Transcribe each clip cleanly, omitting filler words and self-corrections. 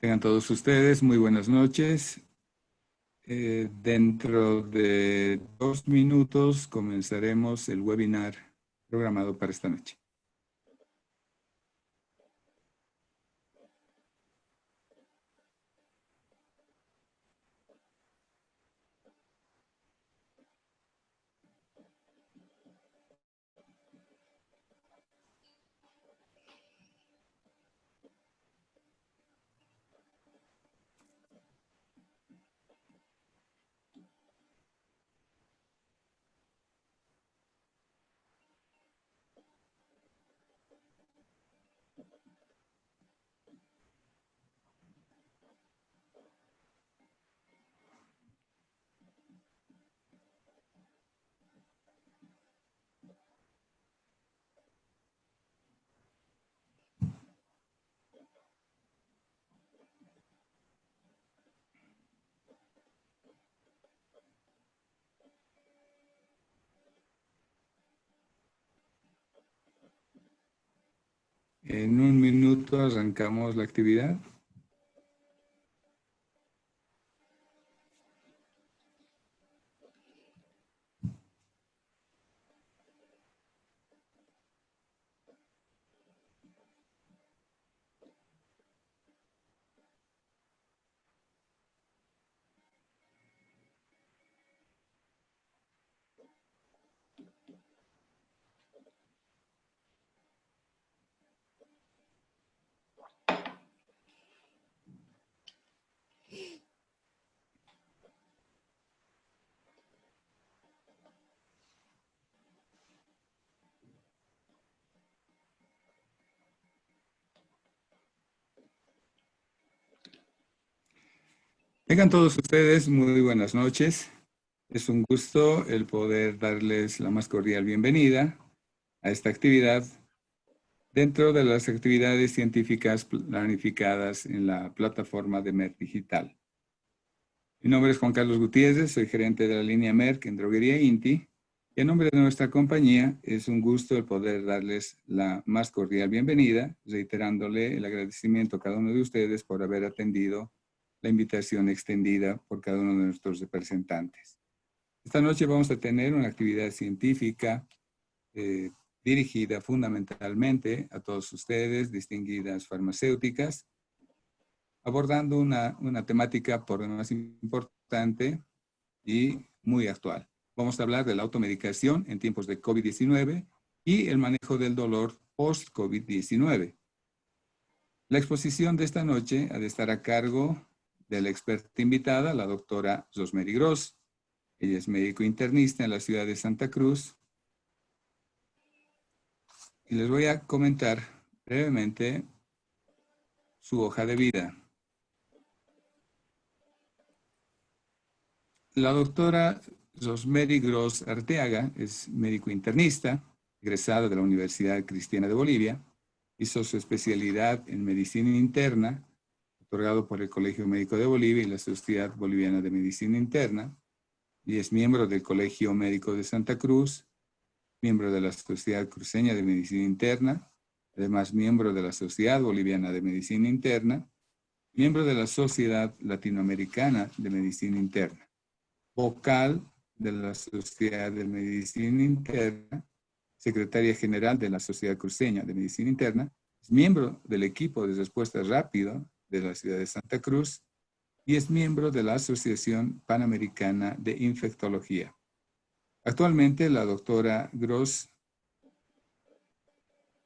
Tengan todos ustedes muy buenas noches. Dentro de 2 minutos comenzaremos el webinar programado para esta noche. En 1 minuto arrancamos la actividad. Tengan todos ustedes muy buenas noches. Es un gusto el poder darles la más cordial bienvenida a esta actividad dentro de las actividades científicas planificadas en la plataforma de Merck Digital. Mi nombre es Juan Carlos Gutiérrez, soy gerente de la línea Merck en Droguería Inti, y en nombre de nuestra compañía es un gusto el poder darles la más cordial bienvenida, reiterándole el agradecimiento a cada uno de ustedes por haber atendido la invitación extendida por cada uno de nuestros representantes. Esta noche vamos a tener una actividad científica dirigida fundamentalmente a todos ustedes, distinguidas farmacéuticas, abordando una temática por demás importante y muy actual. Vamos a hablar de la automedicación en tiempos de COVID-19 y el manejo del dolor post-COVID-19. La exposición de esta noche ha de estar a cargo de la experta invitada, la doctora Rosemary Gross. Ella es médico internista en la ciudad de Santa Cruz. Y les voy a comentar brevemente su hoja de vida. La doctora Rosemary Gross Arteaga es médico internista, egresada de la Universidad Cristiana de Bolivia. Hizo su especialidad en medicina interna, otorgado por el Colegio Médico de Bolivia y la Sociedad Boliviana de Medicina Interna, y es miembro del Colegio Médico de Santa Cruz, miembro de la Sociedad Cruceña de Medicina Interna, además miembro de la Sociedad Boliviana de Medicina Interna, miembro de la Sociedad Latinoamericana de Medicina Interna, vocal de la Sociedad de Medicina Interna, secretaria general de la Sociedad Cruceña de Medicina Interna, es miembro del equipo de respuesta rápida de la ciudad de Santa Cruz y es miembro de la Asociación Panamericana de Infectología. Actualmente la doctora Gross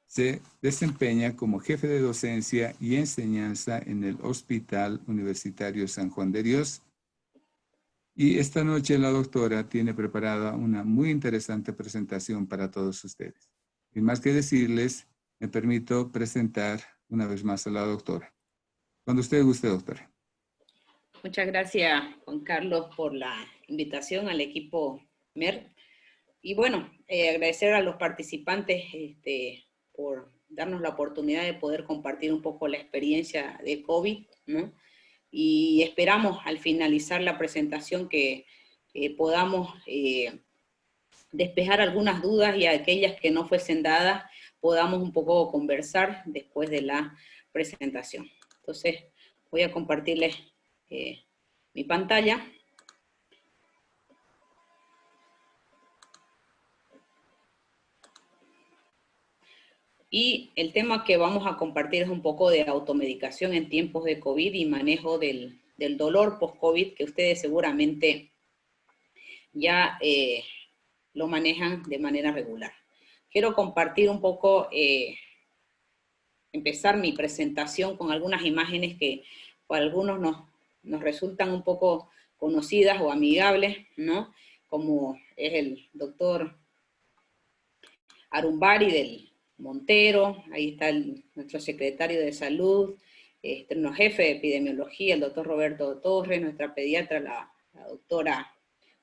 se desempeña como jefe de docencia y enseñanza en el Hospital Universitario San Juan de Dios. Y esta noche la doctora tiene preparada una muy interesante presentación para todos ustedes. Sin más que decirles, me permito presentar una vez más a la doctora. Cuando usted guste, doctora. Muchas gracias, Juan Carlos, por la invitación al equipo Merck. Y bueno, agradecer a los participantes por darnos la oportunidad de poder compartir un poco la experiencia de COVID, ¿no? Y esperamos al finalizar la presentación que podamos despejar algunas dudas y aquellas que no fuesen dadas podamos un poco conversar después de la presentación. Entonces, Voy a compartirles mi pantalla. Y el tema que vamos a compartir es un poco de automedicación en tiempos de COVID y manejo del dolor post-COVID, que ustedes seguramente ya lo manejan de manera regular. Quiero compartir un poco, empezar mi presentación con algunas imágenes que para algunos nos resultan un poco conocidas o amigables, ¿no? Como es el doctor Arumbari del Montero, ahí está nuestro secretario de salud, nuestro jefe de epidemiología, el doctor Roberto Torres, nuestra pediatra, la doctora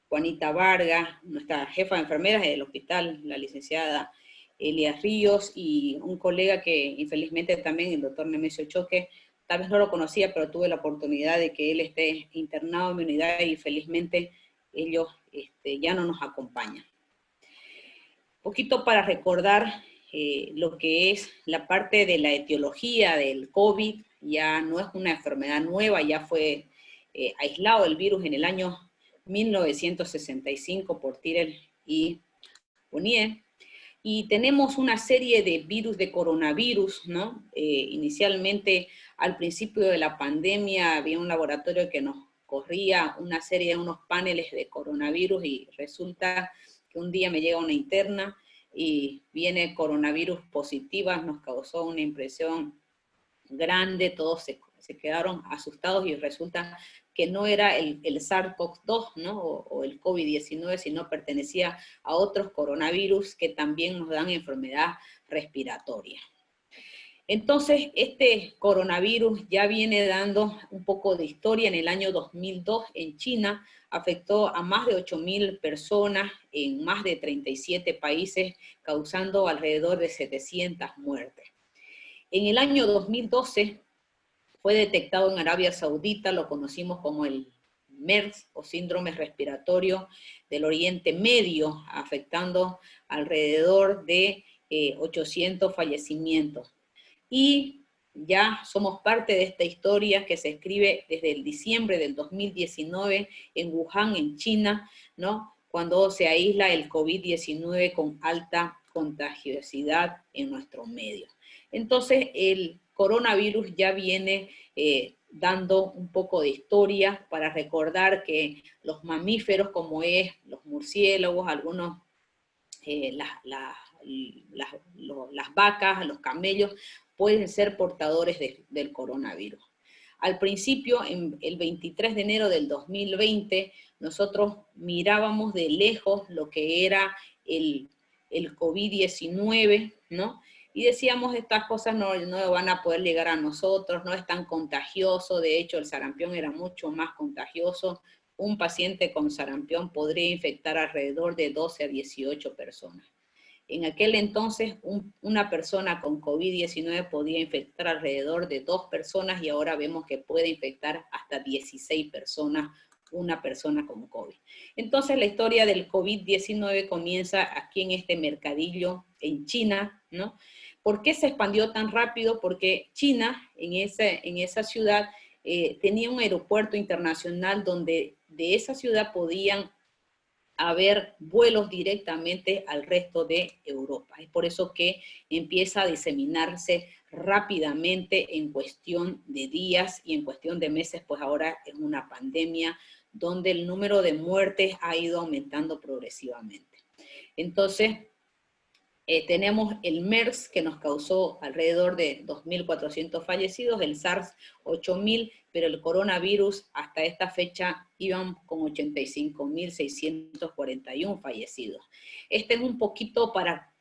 Juanita Vargas, nuestra jefa de enfermeras del hospital, la licenciada Elia Ríos, y un colega que infelizmente también, el doctor Nemesio Choque, tal vez no lo conocía, pero tuve la oportunidad de que él esté internado en mi unidad y felizmente ellos ya no nos acompañan. Poquito para recordar lo que es la parte de la etiología del COVID. Ya no es una enfermedad nueva, ya fue aislado el virus en el año 1965 por Tyrrell y Bonnier. Y tenemos una serie de virus de coronavirus, ¿no? Inicialmente, al principio de la pandemia, había un laboratorio que nos corría una serie de unos paneles de coronavirus y resulta que un día me llega una interna y viene coronavirus positiva, nos causó una impresión grande, todos se quedaron asustados y resulta que no era el SARS-CoV-2, ¿no? o el COVID-19, sino pertenecía a otros coronavirus que también nos dan enfermedad respiratoria. Entonces, este coronavirus ya viene dando un poco de historia. En el año 2002 en China afectó a más de 8.000 personas en más de 37 países, causando alrededor de 700 muertes. En el año 2012 fue detectado en Arabia Saudita, lo conocimos como el MERS o síndrome respiratorio del Oriente Medio, afectando alrededor de 800 fallecimientos. Y ya somos parte de esta historia que se escribe desde el diciembre del 2019 en Wuhan, en China, ¿no? Cuando se aísla el COVID-19 con alta contagiosidad en nuestro medio. Entonces, el coronavirus ya viene dando un poco de historia para recordar que los mamíferos, como es los murciélagos, algunos, las vacas, los camellos, pueden ser portadores del coronavirus. Al principio, el 23 de enero del 2020, nosotros mirábamos de lejos lo que era el COVID-19, ¿no? Y decíamos, estas cosas no van a poder llegar a nosotros, no es tan contagioso, de hecho el sarampión era mucho más contagioso. Un paciente con sarampión podría infectar alrededor de 12 a 18 personas. En aquel entonces, una persona con COVID-19 podía infectar alrededor de 2 personas y ahora vemos que puede infectar hasta 16 personas, una persona con COVID. Entonces, la historia del COVID-19 comienza aquí en este mercadillo en China, ¿no? ¿Por qué se expandió tan rápido? Porque China, en esa ciudad, tenía un aeropuerto internacional donde de esa ciudad podían haber vuelos directamente al resto de Europa. Es por eso que empieza a diseminarse rápidamente en cuestión de días y en cuestión de meses, pues ahora es una pandemia donde el número de muertes ha ido aumentando progresivamente. Entonces, tenemos el MERS, que nos causó alrededor de 2.400 fallecidos, el SARS 8.000, pero el coronavirus hasta esta fecha iban con 85.641 fallecidos. Este es un poquito para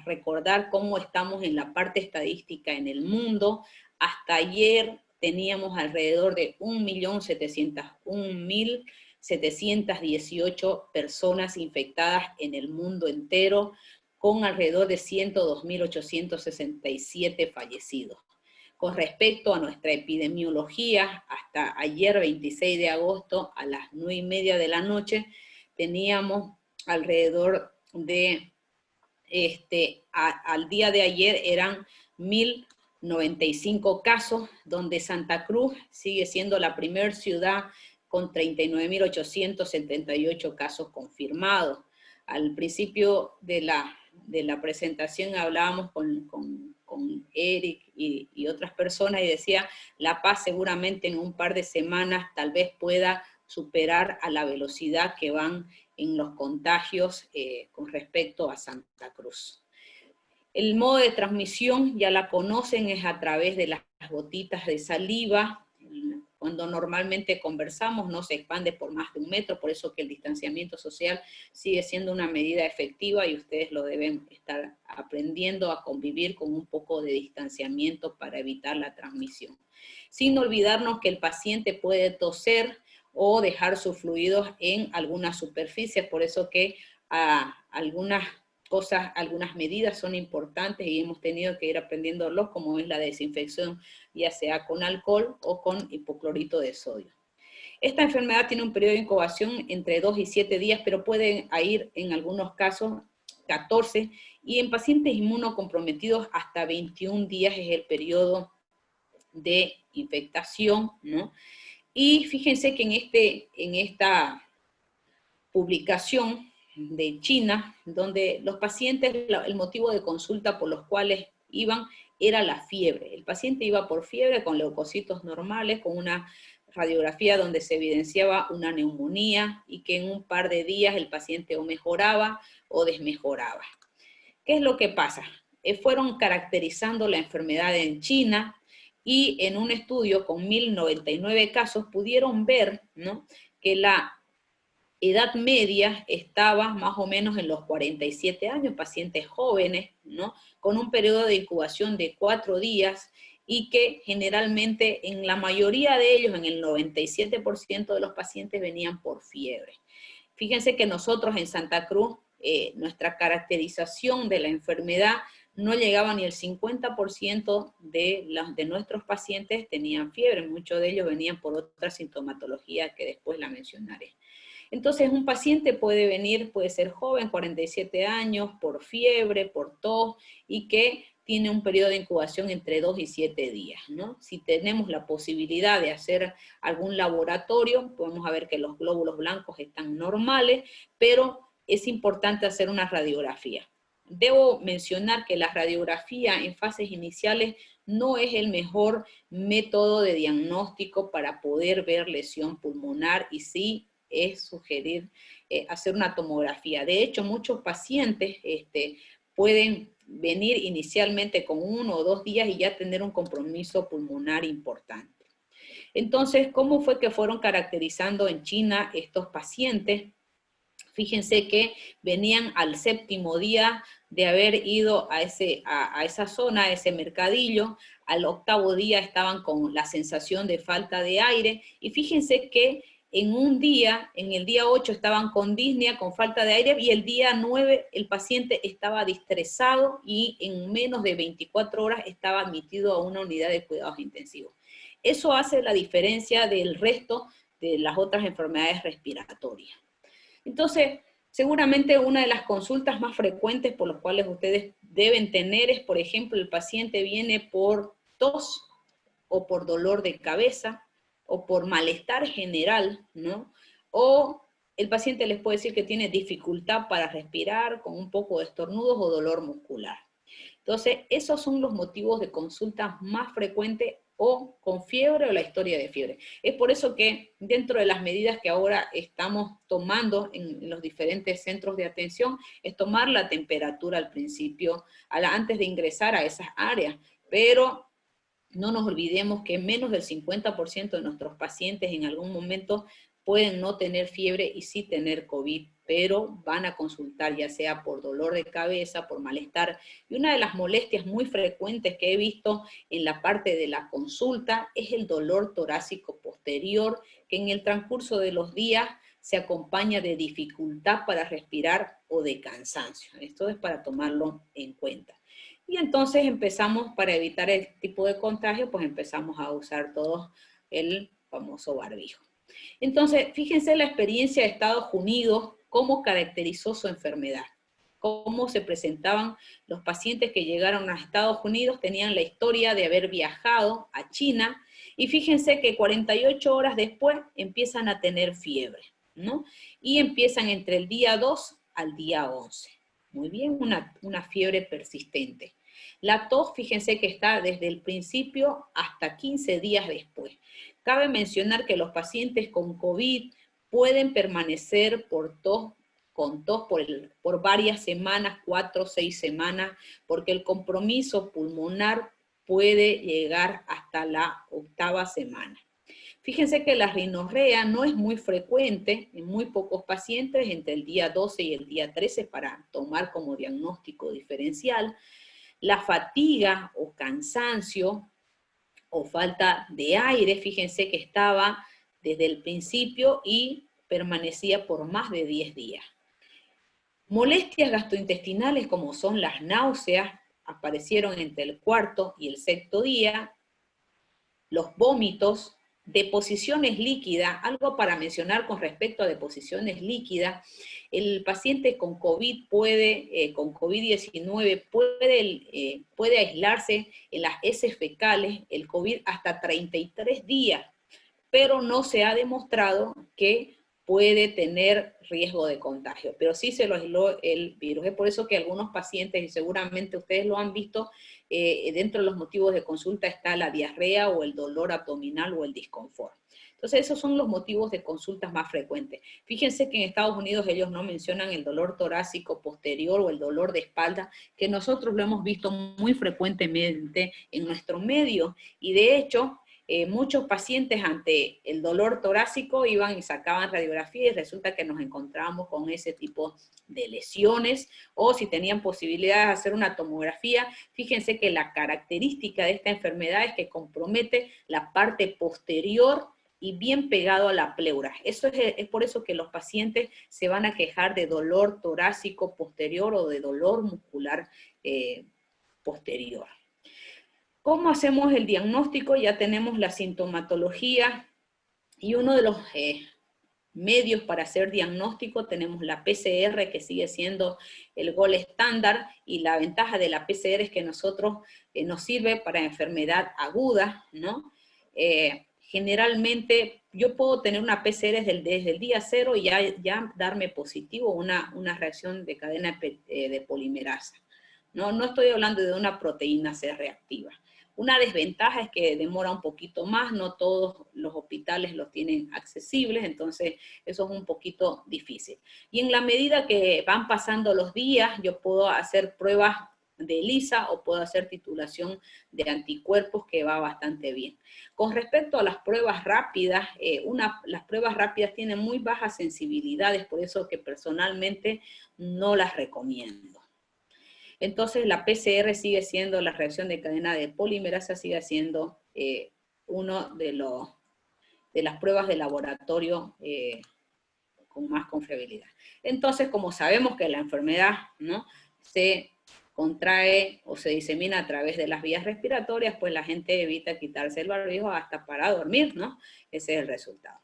recordar cómo estamos en la parte estadística en el mundo. Hasta ayer teníamos alrededor de 1.701.718 personas infectadas en el mundo entero, con alrededor de 102.867 fallecidos. Con respecto a nuestra epidemiología, hasta ayer 26 de agosto a las 9:30 de la noche, teníamos alrededor de, al día de ayer eran 95 casos, donde Santa Cruz sigue siendo la primera ciudad con 39.878 casos confirmados. Al principio de la presentación hablábamos con Eric y otras personas y decía, La Paz seguramente en un par de semanas tal vez pueda superar a la velocidad que van en los contagios con respecto a Santa Cruz. El modo de transmisión ya la conocen, es a través de las gotitas de saliva. Cuando normalmente conversamos no se expande por más de 1 metro, por eso que el distanciamiento social sigue siendo una medida efectiva y ustedes lo deben estar aprendiendo a convivir con un poco de distanciamiento para evitar la transmisión. Sin olvidarnos que el paciente puede toser o dejar sus fluidos en algunas superficies, por eso que algunas medidas son importantes y hemos tenido que ir aprendiéndolos, como es la desinfección, ya sea con alcohol o con hipoclorito de sodio. Esta enfermedad tiene un periodo de incubación entre 2 y 7 días, pero puede ir en algunos casos 14, y en pacientes inmunocomprometidos hasta 21 días es el periodo de infectación, ¿no? Y fíjense que en esta publicación de China, donde los pacientes, el motivo de consulta por los cuales iban era la fiebre. El paciente iba por fiebre con leucocitos normales, con una radiografía donde se evidenciaba una neumonía y que en un par de días el paciente o mejoraba o desmejoraba. ¿Qué es lo que pasa? Fueron caracterizando la enfermedad en China y en un estudio con 1.099 casos pudieron ver, ¿no?, que la edad media estaba más o menos en los 47 años, pacientes jóvenes, ¿no?, con un periodo de incubación de 4 días y que generalmente en la mayoría de ellos, en el 97% de los pacientes venían por fiebre. Fíjense que nosotros en Santa Cruz, nuestra caracterización de la enfermedad no llegaba ni el 50% de nuestros pacientes tenían fiebre, muchos de ellos venían por otra sintomatología que después la mencionaré. Entonces, un paciente puede venir, puede ser joven, 47 años, por fiebre, por tos, y que tiene un periodo de incubación entre 2 y 7 días, ¿no? Si tenemos la posibilidad de hacer algún laboratorio, podemos ver que los glóbulos blancos están normales, pero es importante hacer una radiografía. Debo mencionar que la radiografía en fases iniciales no es el mejor método de diagnóstico para poder ver lesión pulmonar, y sí es sugerir hacer una tomografía. De hecho, muchos pacientes pueden venir inicialmente con 1 o 2 días y ya tener un compromiso pulmonar importante. Entonces, ¿cómo fue que fueron caracterizando en China estos pacientes? Fíjense que venían al 7º día de haber ido a esa zona, a ese mercadillo. Al 8º día estaban con la sensación de falta de aire, y fíjense que en un día, en el día 8 estaban con disnea, con falta de aire, y el día 9 el paciente estaba distresado y en menos de 24 horas estaba admitido a una unidad de cuidados intensivos. Eso hace la diferencia del resto de las otras enfermedades respiratorias. Entonces, seguramente una de las consultas más frecuentes por las cuales ustedes deben tener es, por ejemplo, el paciente viene por tos o por dolor de cabeza, o por malestar general, ¿no? O el paciente les puede decir que tiene dificultad para respirar, con un poco de estornudos o dolor muscular. Entonces, esos son los motivos de consulta más frecuentes, o con fiebre o la historia de fiebre. Es por eso que dentro de las medidas que ahora estamos tomando en los diferentes centros de atención, es tomar la temperatura al principio, antes de ingresar a esas áreas, pero no nos olvidemos que menos del 50% de nuestros pacientes en algún momento pueden no tener fiebre y sí tener COVID, pero van a consultar ya sea por dolor de cabeza, por malestar. Y una de las molestias muy frecuentes que he visto en la parte de la consulta es el dolor torácico posterior, que en el transcurso de los días se acompaña de dificultad para respirar o de cansancio. Esto es para tomarlo en cuenta. Y entonces empezamos, para evitar este tipo de contagio, pues empezamos a usar todos el famoso barbijo. Entonces, fíjense la experiencia de Estados Unidos, cómo caracterizó su enfermedad. cómo se presentaban los pacientes que llegaron a Estados Unidos, tenían la historia de haber viajado a China, y fíjense que 48 horas después empiezan a tener fiebre, ¿no? Y empiezan entre el día 2 al día 11. Muy bien, una fiebre persistente. La tos, fíjense que está desde el principio hasta 15 días después. Cabe mencionar que los pacientes con COVID pueden permanecer con tos por varias semanas, 4 o 6 semanas, porque el compromiso pulmonar puede llegar hasta la 8ª semana. Fíjense que la rinorrea no es muy frecuente en muy pocos pacientes entre el día 12 y el día 13 para tomar como diagnóstico diferencial. La fatiga o cansancio o falta de aire, fíjense que estaba desde el principio y permanecía por más de 10 días. Molestias gastrointestinales como son las náuseas aparecieron entre el 4º y el 6º día. Los vómitos, deposiciones líquidas, algo para mencionar con respecto a deposiciones líquidas. El paciente con COVID con COVID-19 puede aislarse en las heces fecales, el COVID hasta 33 días, pero no se ha demostrado que puede tener riesgo de contagio, pero sí se lo aisló el virus. Es por eso que algunos pacientes, y seguramente ustedes lo han visto, dentro de los motivos de consulta está la diarrea o el dolor abdominal o el disconfort. Entonces esos son los motivos de consultas más frecuentes. Fíjense que en Estados Unidos ellos no mencionan el dolor torácico posterior o el dolor de espalda, que nosotros lo hemos visto muy frecuentemente en nuestro medio, y de hecho, muchos pacientes ante el dolor torácico iban y sacaban radiografía y resulta que nos encontrábamos con ese tipo de lesiones, o si tenían posibilidad de hacer una tomografía, fíjense que la característica de esta enfermedad es que compromete la parte posterior y bien pegado a la pleura. Eso es por eso que los pacientes se van a quejar de dolor torácico posterior o de dolor muscular posterior. ¿Cómo hacemos el diagnóstico? Ya tenemos la sintomatología y uno de los medios para hacer diagnóstico tenemos la PCR, que sigue siendo el gold estándar, y la ventaja de la PCR es que nosotros nos sirve para enfermedad aguda, ¿no? Generalmente yo puedo tener una PCR desde el día 0 y ya darme positivo una reacción de cadena de polimerasa. No estoy hablando de una proteína C reactiva. Una desventaja es que demora un poquito más, no todos los hospitales los tienen accesibles, entonces eso es un poquito difícil. Y en la medida que van pasando los días, yo puedo hacer pruebas de ELISA o puedo hacer titulación de anticuerpos, que va bastante bien. Con respecto a las pruebas rápidas, las pruebas rápidas tienen muy bajas sensibilidades, por eso que personalmente no las recomiendo. Entonces la PCR sigue siendo, la reacción de cadena de polimerasa sigue siendo uno de las pruebas de laboratorio con más confiabilidad. Entonces, como sabemos que la enfermedad, ¿no?, se contrae o se disemina a través de las vías respiratorias, pues la gente evita quitarse el barbijo hasta para dormir, ¿no? Ese es el resultado.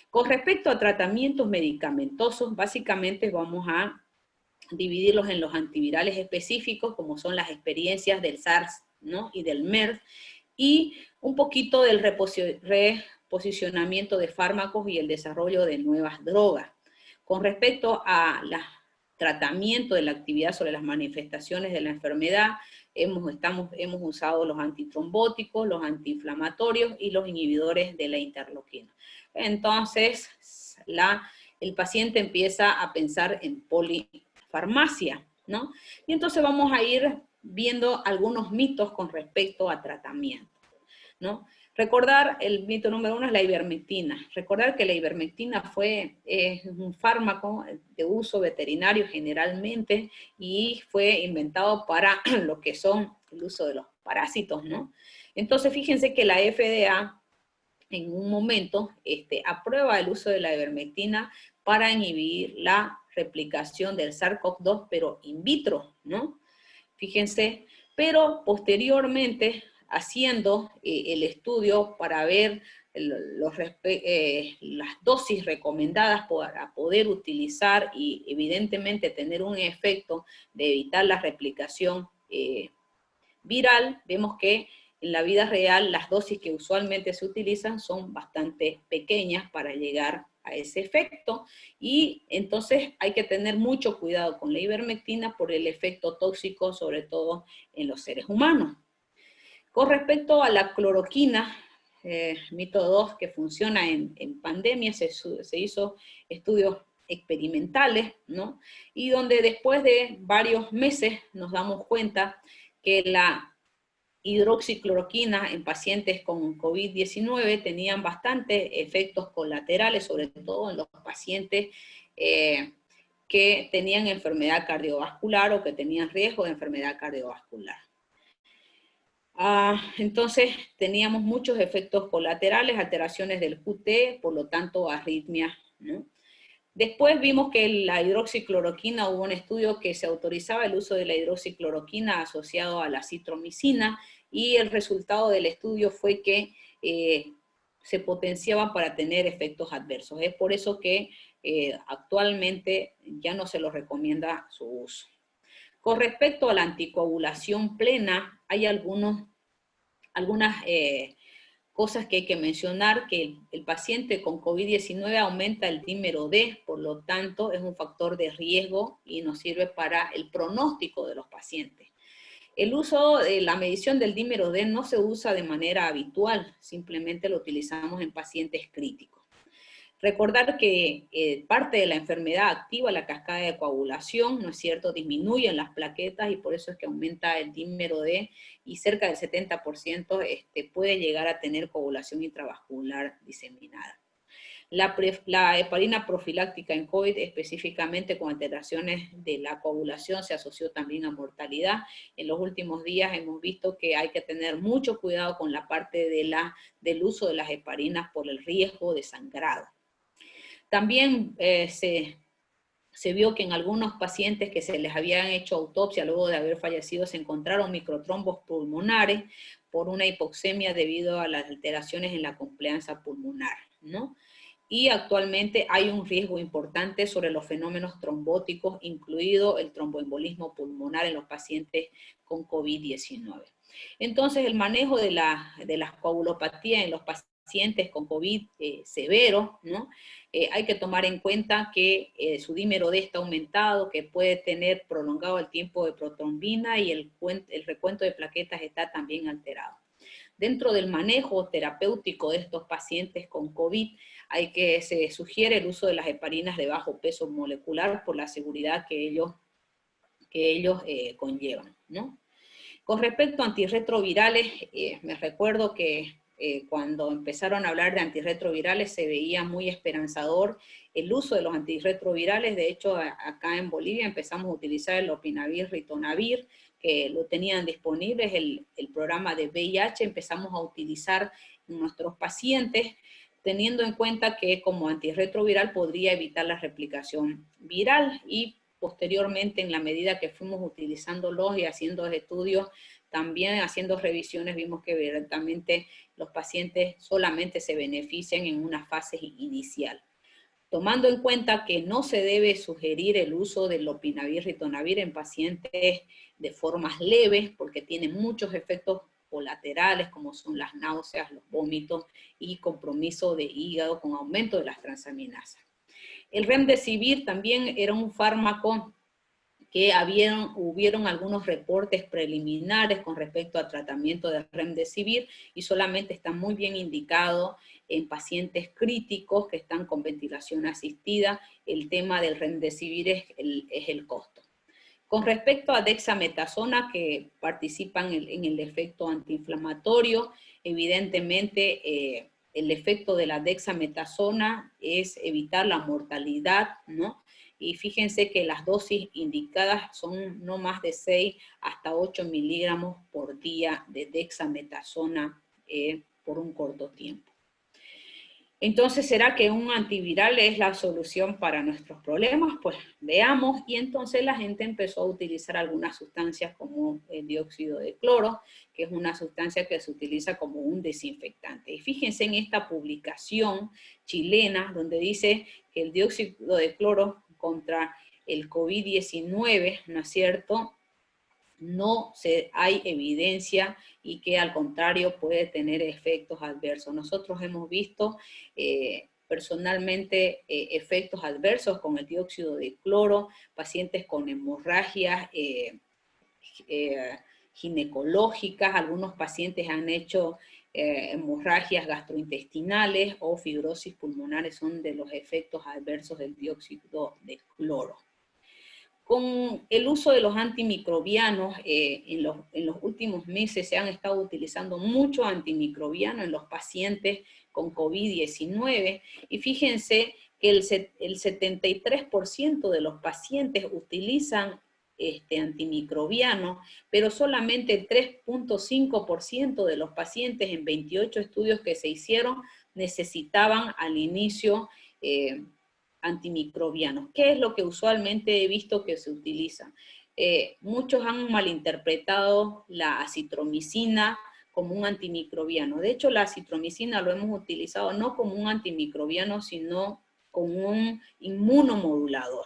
Con respecto a tratamientos medicamentosos, básicamente vamos a dividirlos en los antivirales específicos, como son las experiencias del SARS, ¿no?, y del MERS, y un poquito del reposicionamiento de fármacos y el desarrollo de nuevas drogas. Con respecto a tratamiento de la actividad sobre las manifestaciones de la enfermedad, hemos usado los antitrombóticos, los antiinflamatorios y los inhibidores de la interleuquina. Entonces, el paciente empieza a pensar en polifarmacia, ¿no? Y entonces vamos a ir viendo algunos mitos con respecto a tratamiento, ¿no? Recordar, el mito número 1 es la ivermectina. Recordar que la ivermectina es un fármaco de uso veterinario generalmente y fue inventado para lo que son el uso de los parásitos, ¿no? Entonces fíjense que la FDA en un momento aprueba el uso de la ivermectina para inhibir la replicación del SARS-CoV-2, pero in vitro, ¿no? Fíjense, pero posteriormente, haciendo el estudio para ver las dosis recomendadas para poder utilizar y evidentemente tener un efecto de evitar la replicación viral, vemos que en la vida real las dosis que usualmente se utilizan son bastante pequeñas para llegar a ese efecto, y entonces hay que tener mucho cuidado con la ivermectina por el efecto tóxico, sobre todo en los seres humanos. Con respecto a la cloroquina, mito 2, que funciona en pandemia, se hizo estudios experimentales, ¿no? Y donde después de varios meses nos damos cuenta que la hidroxicloroquina en pacientes con COVID-19 tenían bastantes efectos colaterales, sobre todo en los pacientes que tenían enfermedad cardiovascular o que tenían riesgo de enfermedad cardiovascular. Entonces teníamos muchos efectos colaterales, alteraciones del QT, por lo tanto arritmias, ¿no? Después vimos que la hidroxicloroquina, hubo un estudio que se autorizaba el uso de la hidroxicloroquina asociado a la citromicina, y el resultado del estudio fue que se potenciaban para tener efectos adversos. Es por eso que actualmente ya no se los recomienda su uso. Con respecto a la anticoagulación plena, hay algunas cosas que hay que mencionar, que el paciente con COVID-19 aumenta el dímero D, por lo tanto es un factor de riesgo y nos sirve para el pronóstico de los pacientes. El uso de la medición del dímero D no se usa de manera habitual, simplemente lo utilizamos en pacientes críticos. Recordar que parte de la enfermedad activa la cascada de coagulación, ¿no es cierto?, disminuyen las plaquetas y por eso es que aumenta el dímero D, y cerca del 70% puede llegar a tener coagulación intravascular diseminada. La heparina profiláctica en COVID, específicamente con alteraciones de la coagulación, se asoció también a mortalidad. En los últimos días hemos visto que hay que tener mucho cuidado con la parte del uso de las heparinas por el riesgo de sangrado. También se vio que en algunos pacientes que se les habían hecho autopsia luego de haber fallecido se encontraron microtrombos pulmonares por una hipoxemia debido a las alteraciones en la complianza pulmonar, ¿no? Y actualmente hay un riesgo importante sobre los fenómenos trombóticos, incluido el tromboembolismo pulmonar en los pacientes con COVID-19. Entonces, el manejo de las coagulopatías en los pacientes con COVID severo, ¿no? Hay que tomar en cuenta que su dímero D está aumentado, que puede tener prolongado el tiempo de protrombina, y el recuento de plaquetas está también alterado. Dentro del manejo terapéutico de estos pacientes con COVID, se sugiere el uso de las heparinas de bajo peso molecular por la seguridad que ellos conllevan, ¿no? Con respecto a antirretrovirales, me recuerdo que cuando empezaron a hablar de antirretrovirales se veía muy esperanzador el uso de los antirretrovirales. De hecho, acá en Bolivia empezamos a utilizar el lopinavir, ritonavir, que lo tenían disponibles, el programa de VIH, empezamos a utilizar en nuestros pacientes, teniendo en cuenta que como antirretroviral podría evitar la replicación viral, y posteriormente, en la medida que fuimos utilizándolos y haciendo estudios, también haciendo revisiones, vimos que directamente los pacientes solamente se benefician en una fase inicial. Tomando en cuenta que no se debe sugerir el uso del lopinavir, ritonavir en pacientes de formas leves, porque tiene muchos efectos colaterales, como son las náuseas, los vómitos y compromiso de hígado con aumento de las transaminasas. El remdesivir también era un fármaco que hubieron algunos reportes preliminares con respecto al tratamiento de remdesivir, y solamente está muy bien indicado en pacientes críticos que están con ventilación asistida. El tema del remdesivir es el costo. Con respecto a dexametasona, que participan en el efecto antiinflamatorio, evidentemente el efecto de la dexametasona es evitar la mortalidad, ¿no? Y fíjense que las dosis indicadas son no más de 6 hasta 8 miligramos por día de dexametasona por un corto tiempo. Entonces, ¿será que un antiviral es la solución para nuestros problemas? Pues veamos, y entonces la gente empezó a utilizar algunas sustancias como el dióxido de cloro, que es una sustancia que se utiliza como un desinfectante. Y fíjense en esta publicación chilena, donde dice que el dióxido de cloro contra el COVID-19, ¿no es cierto?, no hay evidencia y que al contrario puede tener efectos adversos. Nosotros hemos visto personalmente efectos adversos con el dióxido de cloro, pacientes con hemorragias ginecológicas, algunos pacientes han hecho hemorragias gastrointestinales o fibrosis pulmonares, son de los efectos adversos del dióxido de cloro. Con el uso de los antimicrobianos, en los últimos meses se han estado utilizando mucho antimicrobiano en los pacientes con COVID-19, y fíjense que el 73% de los pacientes utilizan antimicrobiano, pero solamente el 3.5% de los pacientes en 28 estudios que se hicieron necesitaban al inicio antimicrobianos. ¿Qué es lo que usualmente he visto que se utiliza? Muchos han malinterpretado la acitromicina como un antimicrobiano. De hecho, la acitromicina lo hemos utilizado no como un antimicrobiano, sino como un inmunomodulador.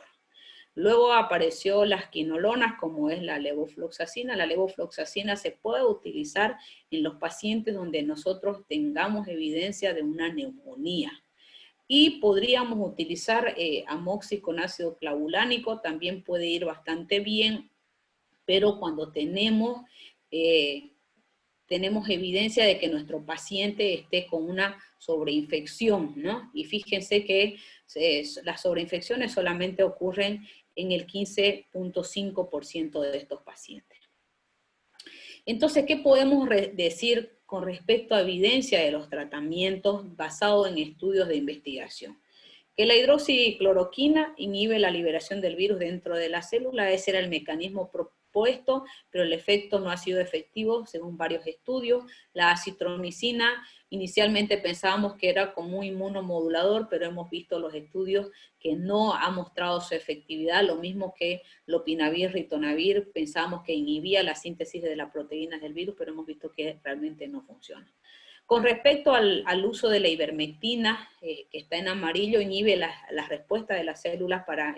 Luego apareció las quinolonas, como es la levofloxacina. La levofloxacina se puede utilizar en los pacientes donde nosotros tengamos evidencia de una neumonía. Y podríamos utilizar amoxi con ácido clavulánico, también puede ir bastante bien, pero cuando tenemos evidencia de que nuestro paciente esté con una sobreinfección, ¿no? Y fíjense que las sobreinfecciones solamente ocurren en el 15.5% de estos pacientes. Entonces, ¿qué podemos decir con respecto a evidencia de los tratamientos basados en estudios de investigación? Que la hidroxicloroquina inhibe la liberación del virus dentro de la célula, ese era el mecanismo propuesto, pero el efecto no ha sido efectivo según varios estudios. La acitromicina, inicialmente pensábamos que era como un inmunomodulador, pero hemos visto los estudios que no ha mostrado su efectividad, lo mismo que lopinavir, ritonavir, pensábamos que inhibía la síntesis de las proteínas del virus, pero hemos visto que realmente no funciona. Con respecto al uso de la ivermectina, que está en amarillo, inhibe la respuesta de las células para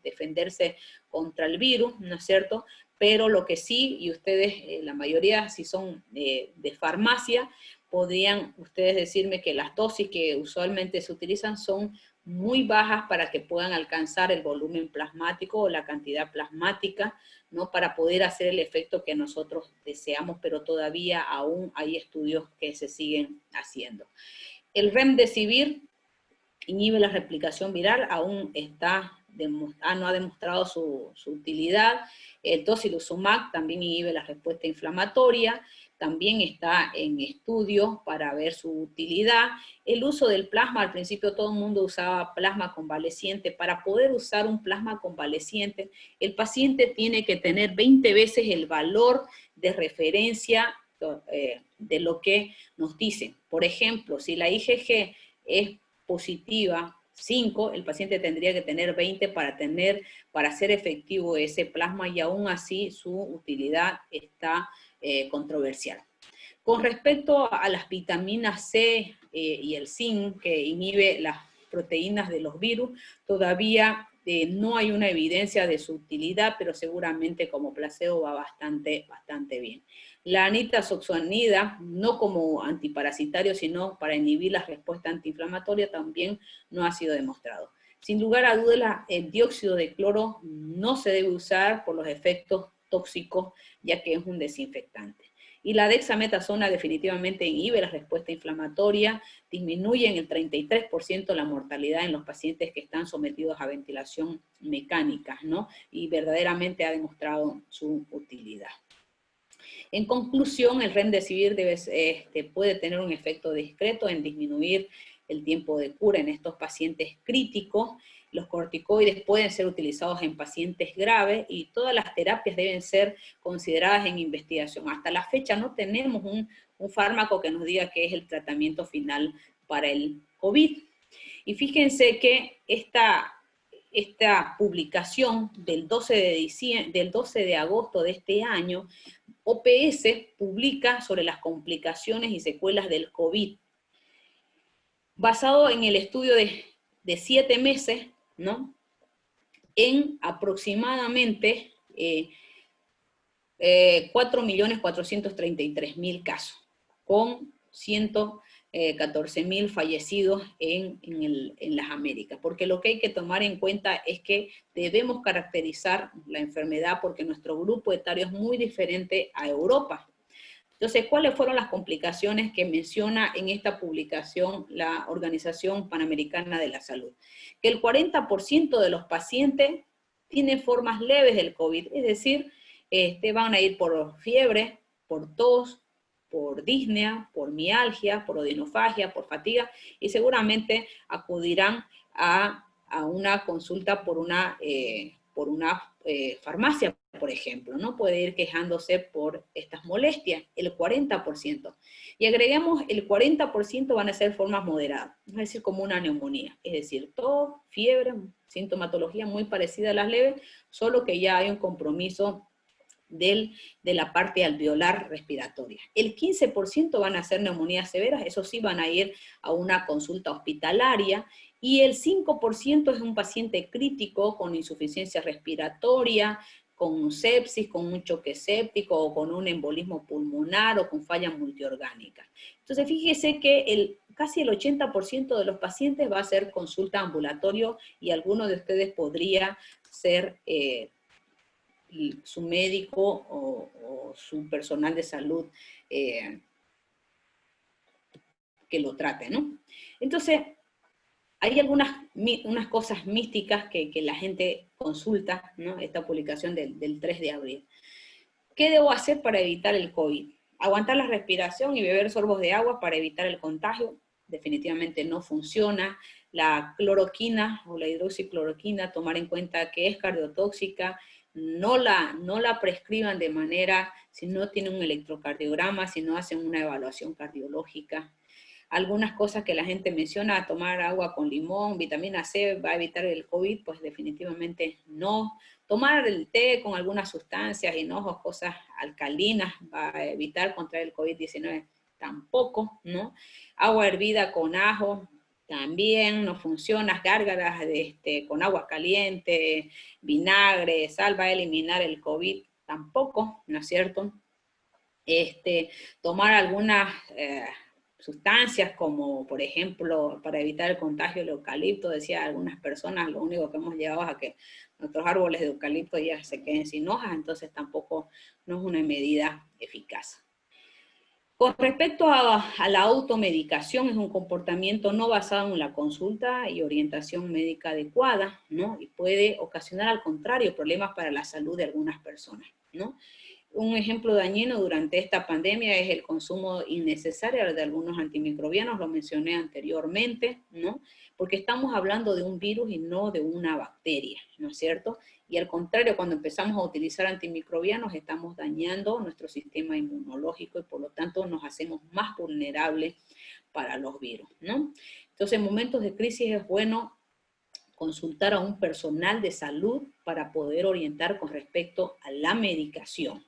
defenderse contra el virus, ¿no es cierto? Pero lo que sí, y ustedes, la mayoría, si son de farmacia, podrían ustedes decirme que las dosis que usualmente se utilizan son muy bajas para que puedan alcanzar el volumen plasmático o la cantidad plasmática, ¿no?, para poder hacer el efecto que nosotros deseamos, pero todavía aún hay estudios que se siguen haciendo. El remdesivir inhibe la replicación viral, aún no ha demostrado su utilidad. El tocilizumab también inhibe la respuesta inflamatoria, también está en estudio para ver su utilidad. El uso del plasma, al principio todo el mundo usaba plasma convaleciente. Para poder usar un plasma convaleciente, el paciente tiene que tener 20 veces el valor de referencia de lo que nos dicen. Por ejemplo, si la IgG es positiva 5, el paciente tendría que tener 20 para ser efectivo ese plasma, y aún así su utilidad está controversial. Con respecto a las vitaminas C y el zinc, que inhibe las proteínas de los virus, todavía no hay una evidencia de su utilidad, pero seguramente como placebo va bastante bien. La nitazoxanida, no como antiparasitario, sino para inhibir la respuesta antiinflamatoria, también no ha sido demostrado. Sin lugar a dudas, el dióxido de cloro no se debe usar por los efectos tóxicos, ya que es un desinfectante. Y la dexametasona definitivamente inhibe la respuesta inflamatoria, disminuye en el 33% la mortalidad en los pacientes que están sometidos a ventilación mecánica, ¿no? Y verdaderamente ha demostrado su utilidad. En conclusión, el remdesivir puede tener un efecto discreto en disminuir el tiempo de cura en estos pacientes críticos. Los corticoides pueden ser utilizados en pacientes graves y todas las terapias deben ser consideradas en investigación. Hasta la fecha no tenemos un fármaco que nos diga que es el tratamiento final para el COVID. Y fíjense que esta publicación del 12 de agosto de este año, OPS publica sobre las complicaciones y secuelas del COVID, basado en el estudio de 7 meses, ¿no? En aproximadamente 4.433.000 casos, con 114.000 fallecidos en las Américas. Porque lo que hay que tomar en cuenta es que debemos caracterizar la enfermedad porque nuestro grupo etario es muy diferente a Europa. Entonces, ¿cuáles fueron las complicaciones que menciona en esta publicación la Organización Panamericana de la Salud? Que el 40% de los pacientes tienen formas leves del COVID, es decir, van a ir por fiebre, por tos, por disnea, por mialgia, por odinofagia, por fatiga, y seguramente acudirán a una consulta por una farmacia, por ejemplo, ¿no? Puede ir quejándose por estas molestias, el 40%. Y agreguemos el 40% van a ser formas moderadas, es decir, como una neumonía, es decir, tos, fiebre, sintomatología muy parecida a las leves, solo que ya hay un compromiso de la parte alveolar respiratoria. El 15% van a ser neumonías severas, eso sí van a ir a una consulta hospitalaria, y el 5% es un paciente crítico con insuficiencia respiratoria, con sepsis, con un choque séptico, o con un embolismo pulmonar, o con falla multiorgánica. Entonces, fíjese que casi el 80% de los pacientes va a hacer consulta ambulatorio, y alguno de ustedes podría ser su médico o su personal de salud que lo trate, ¿no? Entonces, hay unas cosas místicas que la gente consulta, ¿no? Esta publicación del 3 de abril. ¿Qué debo hacer para evitar el COVID? Aguantar la respiración y beber sorbos de agua para evitar el contagio. Definitivamente no funciona. La cloroquina o la hidroxicloroquina, tomar en cuenta que es cardiotóxica, no la prescriban de manera, si no tienen un electrocardiograma, si no hacen una evaluación cardiológica. Algunas cosas que la gente menciona, tomar agua con limón, vitamina C, ¿va a evitar el COVID? Pues definitivamente no. Tomar el té con algunas sustancias, hinojos, cosas alcalinas, ¿va a evitar contraer el COVID-19? Tampoco, ¿no? Agua hervida con ajo, también no funciona. Gárgaras con agua caliente, vinagre, sal, ¿va a eliminar el COVID? Tampoco, ¿no es cierto? Tomar algunas sustancias como, por ejemplo, para evitar el contagio del eucalipto, decía algunas personas, lo único que hemos llevado es a que nuestros árboles de eucalipto ya se queden sin hojas, entonces tampoco no es una medida eficaz. Con respecto a la automedicación, es un comportamiento no basado en la consulta y orientación médica adecuada, ¿no? Y puede ocasionar, al contrario, problemas para la salud de algunas personas, ¿no? Un ejemplo dañino durante esta pandemia es el consumo innecesario de algunos antimicrobianos, lo mencioné anteriormente, ¿no? Porque estamos hablando de un virus y no de una bacteria, ¿no es cierto? Y al contrario, cuando empezamos a utilizar antimicrobianos, estamos dañando nuestro sistema inmunológico y por lo tanto nos hacemos más vulnerables para los virus, ¿no? Entonces, en momentos de crisis es bueno consultar a un personal de salud para poder orientar con respecto a la medicación.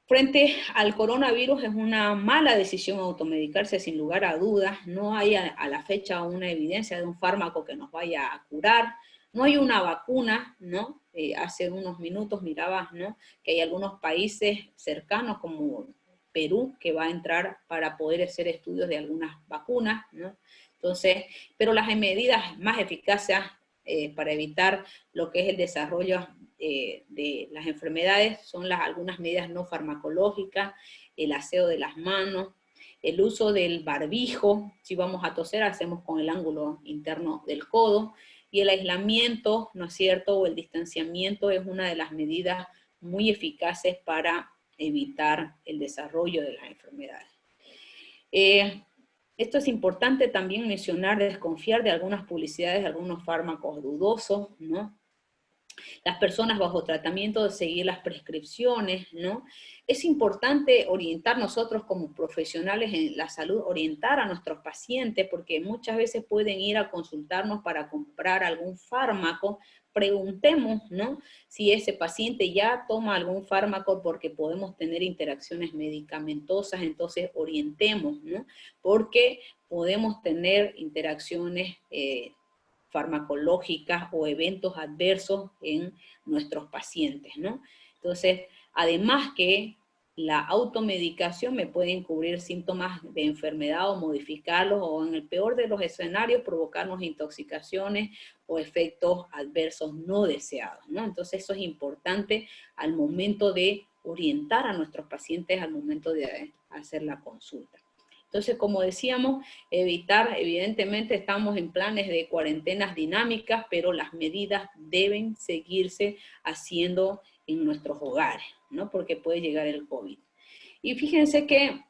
Frente al coronavirus es una mala decisión automedicarse sin lugar a dudas. No hay a la fecha una evidencia de un fármaco que nos vaya a curar. No hay una vacuna, ¿no? Hace unos minutos mirabas, ¿no?, que hay algunos países cercanos como Perú que va a entrar para poder hacer estudios de algunas vacunas, ¿no? Entonces, pero las medidas más eficaces para evitar lo que es el desarrollo de las enfermedades son algunas medidas no farmacológicas, el aseo de las manos, el uso del barbijo, si vamos a toser hacemos con el ángulo interno del codo, y el aislamiento, ¿no es cierto?, o el distanciamiento es una de las medidas muy eficaces para evitar el desarrollo de las enfermedades. Esto es importante también mencionar, desconfiar de algunas publicidades, de algunos fármacos dudosos, ¿no? Las personas bajo tratamiento de seguir las prescripciones, ¿no? Es importante orientar nosotros como profesionales en la salud, orientar a nuestros pacientes, porque muchas veces pueden ir a consultarnos para comprar algún fármaco. Preguntemos, ¿no?, si ese paciente ya toma algún fármaco, porque podemos tener interacciones medicamentosas, entonces orientemos, ¿no?, porque podemos tener interacciones farmacológicas o eventos adversos en nuestros pacientes, ¿no? Entonces, además que la automedicación me puede encubrir síntomas de enfermedad o modificarlos, o en el peor de los escenarios provocarnos intoxicaciones o efectos adversos no deseados, ¿no? Entonces eso es importante al momento de orientar a nuestros pacientes al momento de hacer la consulta. Entonces, como decíamos, evitar, evidentemente estamos en planes de cuarentenas dinámicas, pero las medidas deben seguirse haciendo en nuestros hogares, ¿no?, porque puede llegar el COVID. Y fíjense que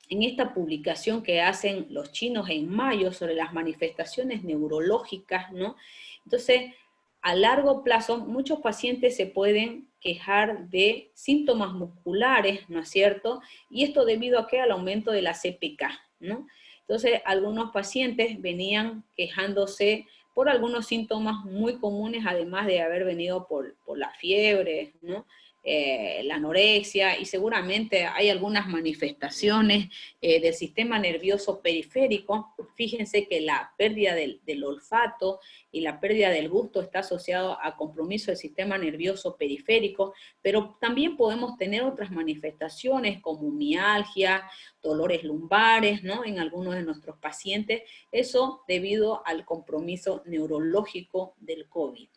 en esta publicación que hacen los chinos en mayo sobre las manifestaciones neurológicas, ¿no?, entonces, a largo plazo, muchos pacientes se pueden quejar de síntomas musculares, ¿no es cierto? Y esto debido a ¿qué? Al aumento de la CPK, ¿no? Entonces, algunos pacientes venían quejándose por algunos síntomas muy comunes, además de haber venido por la fiebre, ¿no?, la anorexia, y seguramente hay algunas manifestaciones del sistema nervioso periférico. Fíjense que la pérdida del olfato y la pérdida del gusto está asociado a compromiso del sistema nervioso periférico, pero también podemos tener otras manifestaciones como mialgia, dolores lumbares, ¿no?, en algunos de nuestros pacientes, eso debido al compromiso neurológico del COVID.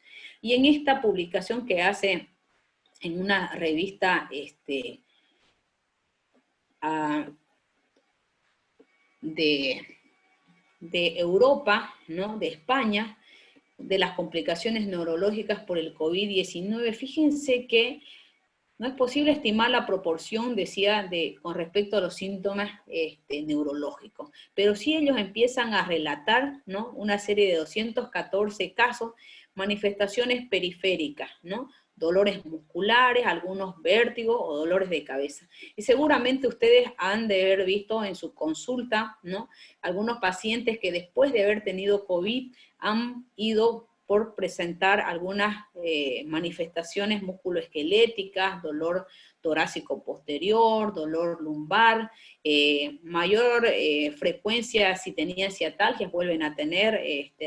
Y en esta publicación que hace en una revista de Europa, ¿no?, de España, de las complicaciones neurológicas por el COVID-19, fíjense que no es posible estimar la proporción, decía, con respecto a los síntomas neurológicos, pero sí ellos empiezan a relatar, ¿no?, una serie de 214 casos, manifestaciones periféricas, ¿no?, dolores musculares, algunos vértigos o dolores de cabeza. Y seguramente ustedes han de haber visto en su consulta, ¿no?, algunos pacientes que después de haber tenido COVID han ido por presentar algunas manifestaciones musculoesqueléticas, dolor torácico posterior, dolor lumbar, mayor frecuencia si tenían ciatalgias, vuelven a tener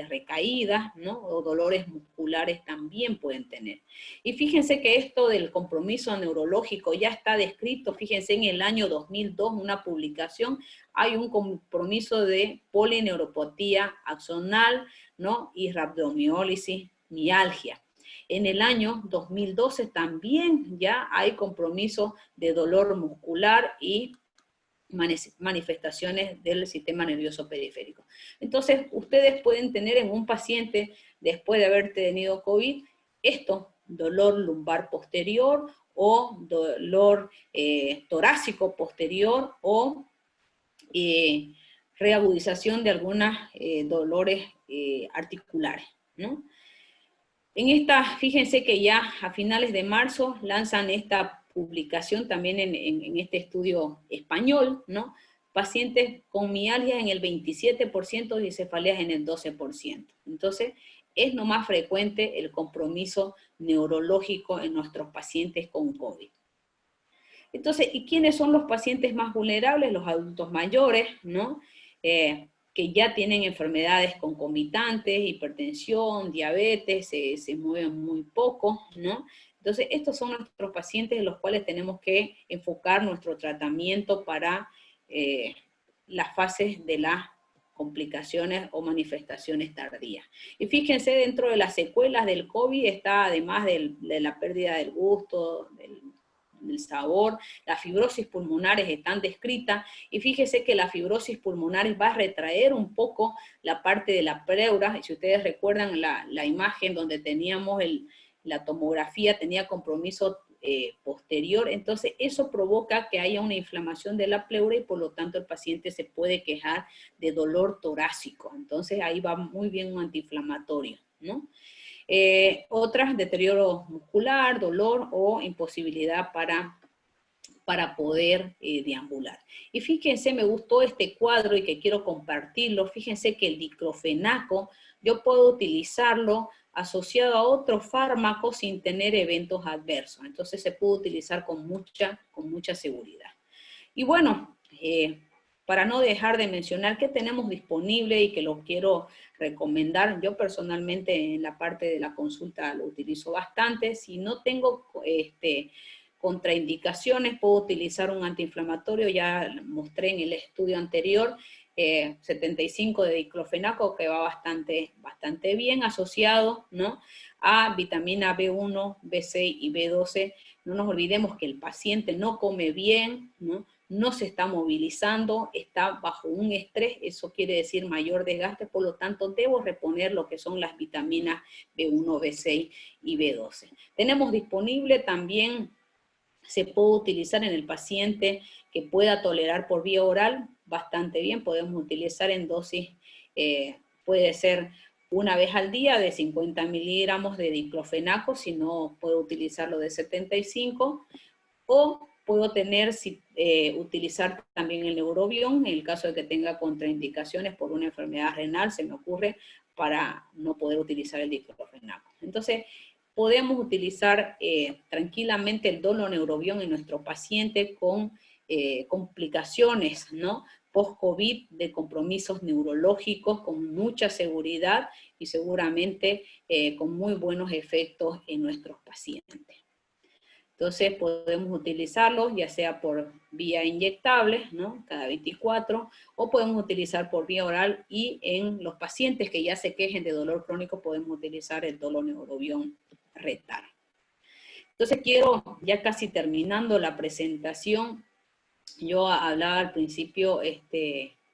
recaídas, ¿no?, o dolores musculares también pueden tener. Y fíjense que esto del compromiso neurológico ya está descrito, fíjense en el año 2002, una publicación, hay un compromiso de polineuropatía axonal, ¿no?, y rhabdomiólisis, mialgia. En el año 2012 también ya hay compromiso de dolor muscular y manifestaciones del sistema nervioso periférico. Entonces, ustedes pueden tener en un paciente, después de haber tenido COVID, esto, dolor lumbar posterior o dolor torácico posterior o reagudización de algunos dolores articulares, ¿no? En esta, fíjense que ya a finales de marzo lanzan esta publicación también en este estudio español, ¿no? Pacientes con mialgia en el 27% y cefaleas en el 12%. Entonces, es no más frecuente el compromiso neurológico en nuestros pacientes con COVID. Entonces, ¿y quiénes son los pacientes más vulnerables? Los adultos mayores, ¿no? Que ya tienen enfermedades concomitantes, hipertensión, diabetes, se mueven muy poco, ¿no? Entonces, estos son nuestros pacientes en los cuales tenemos que enfocar nuestro tratamiento para las fases de las complicaciones o manifestaciones tardías. Y fíjense, dentro de las secuelas del COVID está, además de la pérdida del gusto, del sabor, las fibrosis pulmonares están descritas, y fíjese que la fibrosis pulmonares va a retraer un poco la parte de la pleura, y si ustedes recuerdan la imagen donde teníamos la tomografía, tenía compromiso posterior, entonces eso provoca que haya una inflamación de la pleura y por lo tanto el paciente se puede quejar de dolor torácico, entonces ahí va muy bien un antiinflamatorio, ¿no? Otras, deterioro muscular, dolor o imposibilidad para poder deambular. Y fíjense, me gustó este cuadro y que quiero compartirlo. Fíjense que el diclofenaco, yo puedo utilizarlo asociado a otros fármacos sin tener eventos adversos. Entonces se puede utilizar con mucha seguridad. Y bueno, para no dejar de mencionar qué tenemos disponible y que lo quiero recomendar, yo personalmente en la parte de la consulta lo utilizo bastante. Si no tengo contraindicaciones, puedo utilizar un antiinflamatorio, ya mostré en el estudio anterior, 75 de diclofenaco, que va bastante bien asociado, ¿no?, a vitamina B1, B6 y B12. No nos olvidemos que el paciente no come bien, no se está movilizando, está bajo un estrés, eso quiere decir mayor desgaste, por lo tanto debo reponer lo que son las vitaminas B1, B6 y B12. Tenemos disponible también, se puede utilizar en el paciente que pueda tolerar por vía oral bastante bien, podemos utilizar en dosis, puede ser una vez al día de 50 miligramos de diclofenaco, si no puedo utilizarlo de 75, o puedo utilizar también el Neurobión, en el caso de que tenga contraindicaciones por una enfermedad renal, se me ocurre, para no poder utilizar el diclofenaco. Entonces, podemos utilizar tranquilamente el doloneurobión en nuestro paciente con complicaciones, ¿no?, post-COVID, de compromisos neurológicos con mucha seguridad y seguramente con muy buenos efectos en nuestros pacientes. Entonces podemos utilizarlos ya sea por vía inyectable, ¿no?, cada 24, o podemos utilizar por vía oral, y en los pacientes que ya se quejen de dolor crónico podemos utilizar el doloneurobión rectal. Entonces quiero, ya casi terminando la presentación, yo hablaba al principio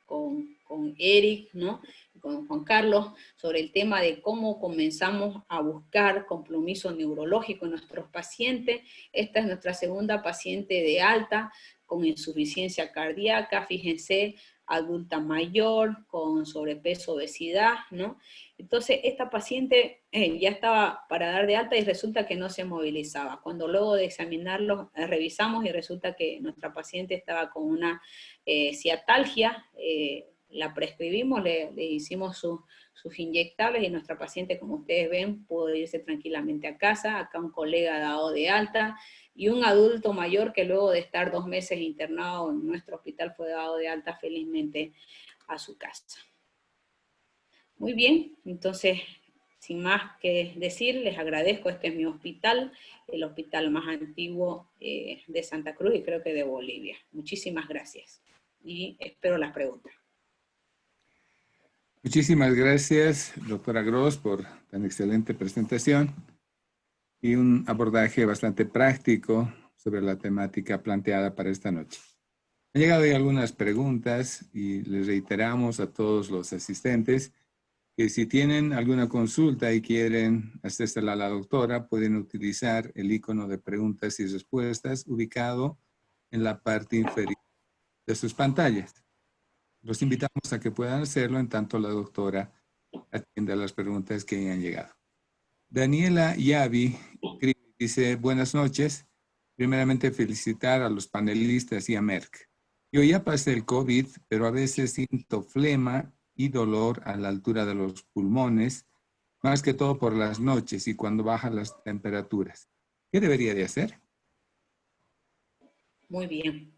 con Eric, ¿no?, con Juan Carlos, sobre el tema de cómo comenzamos a buscar compromiso neurológico en nuestros pacientes. Esta es nuestra segunda paciente de alta con insuficiencia cardíaca, fíjense, adulta mayor, con sobrepeso, obesidad, ¿no? Entonces, esta paciente ya estaba para dar de alta y resulta que no se movilizaba. Cuando luego de examinarlo, revisamos y resulta que nuestra paciente estaba con una ciatalgia, la prescribimos, le hicimos sus inyectables y nuestra paciente, como ustedes ven, pudo irse tranquilamente a casa. Acá un colega dado de alta, y un adulto mayor que luego de estar 2 meses internado en nuestro hospital fue dado de alta felizmente a su casa. Muy bien, entonces, sin más que decir, les agradezco. Este es mi hospital, el hospital más antiguo de Santa Cruz y creo que de Bolivia. Muchísimas gracias y espero las preguntas. Muchísimas gracias, doctora Gross, por tan excelente presentación y un abordaje bastante práctico sobre la temática planteada para esta noche. Han llegado ya algunas preguntas y les reiteramos a todos los asistentes que si tienen alguna consulta y quieren hacérsela a la doctora, pueden utilizar el icono de preguntas y respuestas ubicado en la parte inferior de sus pantallas. Los invitamos a que puedan hacerlo en tanto la doctora atienda las preguntas que hayan llegado. Daniela Yavi dice, buenas noches. Primeramente felicitar a los panelistas y a Merck. Yo ya pasé el COVID, pero a veces siento flema y dolor a la altura de los pulmones, más que todo por las noches y cuando bajan las temperaturas. ¿Qué debería de hacer? Muy bien.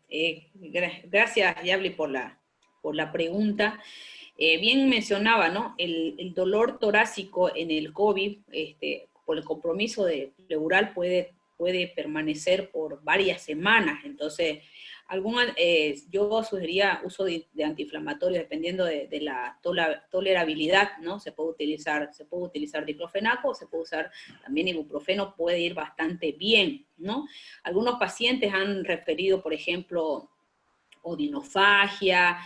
Gracias, Yabli, por la pregunta. Bien mencionaba, ¿no?, el dolor torácico en el COVID, por el compromiso pleural puede permanecer por varias semanas. Entonces, yo sugeriría uso de antiinflamatorios dependiendo de la tolerabilidad, ¿no? Se puede utilizar diclofenaco, se puede usar también ibuprofeno, puede ir bastante bien, ¿no? Algunos pacientes han referido, por ejemplo, odinofagia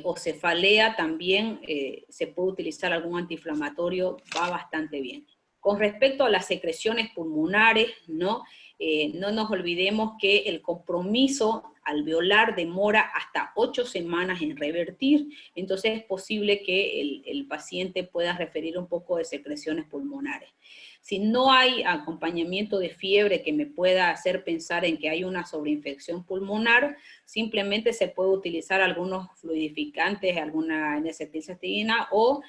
o cefalea, también se puede utilizar algún antiinflamatorio, va bastante bien. Con respecto a las secreciones pulmonares, ¿no?, no nos olvidemos que el compromiso alveolar demora hasta 8 semanas en revertir, entonces es posible que el paciente pueda referir un poco de secreciones pulmonares. Si no hay acompañamiento de fiebre que me pueda hacer pensar en que hay una sobreinfección pulmonar, simplemente se puede utilizar algunos fluidificantes, alguna N-acetilcisteína o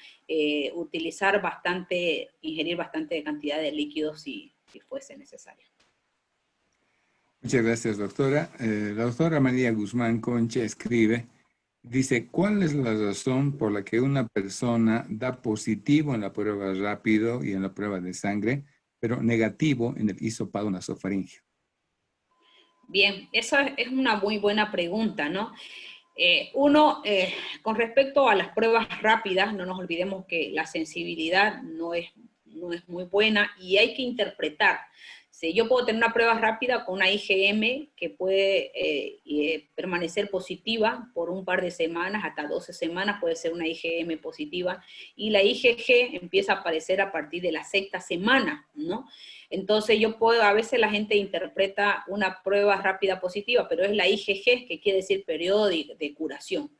utilizar ingerir bastante cantidad de líquidos si fuese necesario. Muchas gracias, doctora. La doctora María Guzmán Concha escribe, dice, ¿cuál es la razón por la que una persona da positivo en la prueba rápido y en la prueba de sangre, pero negativo en el hisopado nasofaríngeo? Bien, esa es una muy buena pregunta, ¿no? Con respecto a las pruebas rápidas, no nos olvidemos que la sensibilidad no es muy buena y hay que interpretar. Si yo puedo tener una prueba rápida con una IgM que puede permanecer positiva por un par de semanas, hasta 12 semanas puede ser una IgM positiva, y la IgG empieza a aparecer a partir de la sexta semana, ¿no? Entonces a veces la gente interpreta una prueba rápida positiva, pero es la IgG, que quiere decir periodo de curación.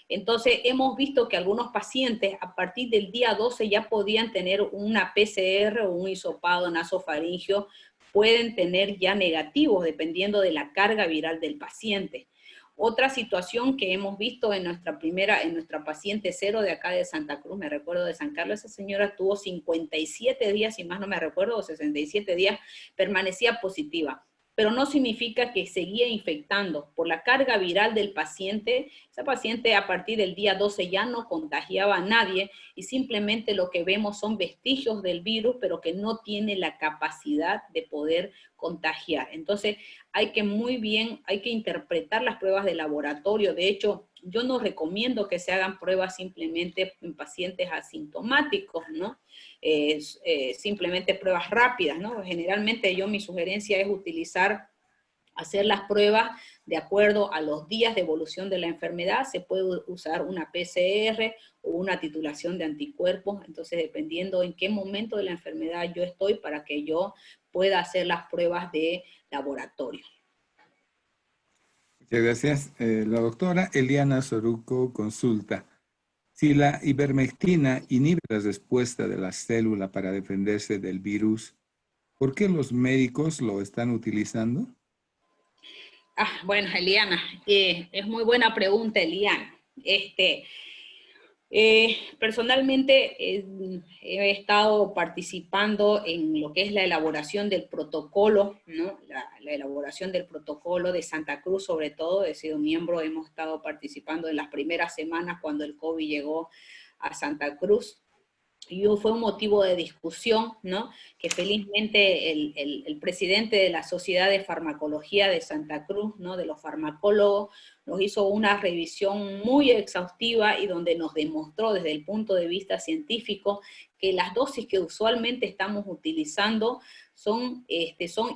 Entonces hemos visto que algunos pacientes a partir del día 12 ya podían tener una PCR o un hisopado nasofaríngeo, pueden tener ya negativos dependiendo de la carga viral del paciente. Otra situación que hemos visto en nuestra paciente cero de acá de Santa Cruz, me recuerdo de San Carlos, esa señora tuvo 57 días, si más no me recuerdo, o 67 días, permanecía positiva. Pero no significa que seguía infectando. Por la carga viral del paciente, esa paciente a partir del día 12 ya no contagiaba a nadie y simplemente lo que vemos son vestigios del virus, pero que no tiene la capacidad de poder contagiar. Entonces, hay que interpretar las pruebas de laboratorio. De hecho, yo no recomiendo que se hagan pruebas simplemente en pacientes asintomáticos, ¿no? Simplemente pruebas rápidas, ¿no? Generalmente mi sugerencia es hacer las pruebas de acuerdo a los días de evolución de la enfermedad. Se puede usar una PCR o una titulación de anticuerpos, entonces dependiendo en qué momento de la enfermedad yo estoy para que yo pueda hacer las pruebas de laboratorio. Muchas gracias. La doctora Eliana Soruco consulta, si la ivermectina inhibe la respuesta de la célula para defenderse del virus, ¿por qué los médicos lo están utilizando? Bueno, Eliana, es muy buena pregunta, Eliana. Personalmente he estado participando en lo que es la elaboración del protocolo, ¿no? La elaboración del protocolo de Santa Cruz, sobre todo, he sido miembro, hemos estado participando en las primeras semanas cuando el COVID llegó a Santa Cruz. Y fue un motivo de discusión, ¿no? Que felizmente el presidente de la Sociedad de Farmacología de Santa Cruz, ¿no? De los farmacólogos, nos hizo una revisión muy exhaustiva y donde nos demostró desde el punto de vista científico que las dosis que usualmente estamos utilizando son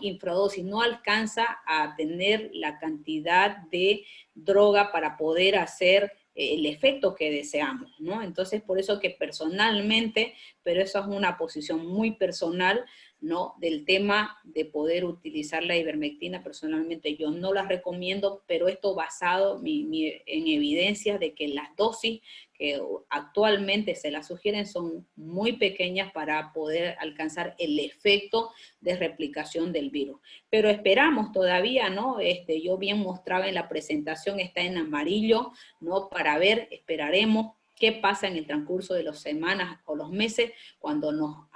infradosis, no alcanza a tener la cantidad de droga para poder hacer el efecto que deseamos, ¿no? Entonces, por eso que personalmente, pero eso es una posición muy personal, ¿no? Del tema de poder utilizar la ivermectina, personalmente yo no la recomiendo, pero esto basado en evidencias de que las dosis que actualmente se las sugieren son muy pequeñas para poder alcanzar el efecto de replicación del virus. Pero esperamos todavía, ¿no? Yo bien mostraba en la presentación, está en amarillo, ¿no? Para ver, esperaremos qué pasa en el transcurso de las semanas o los meses cuando nos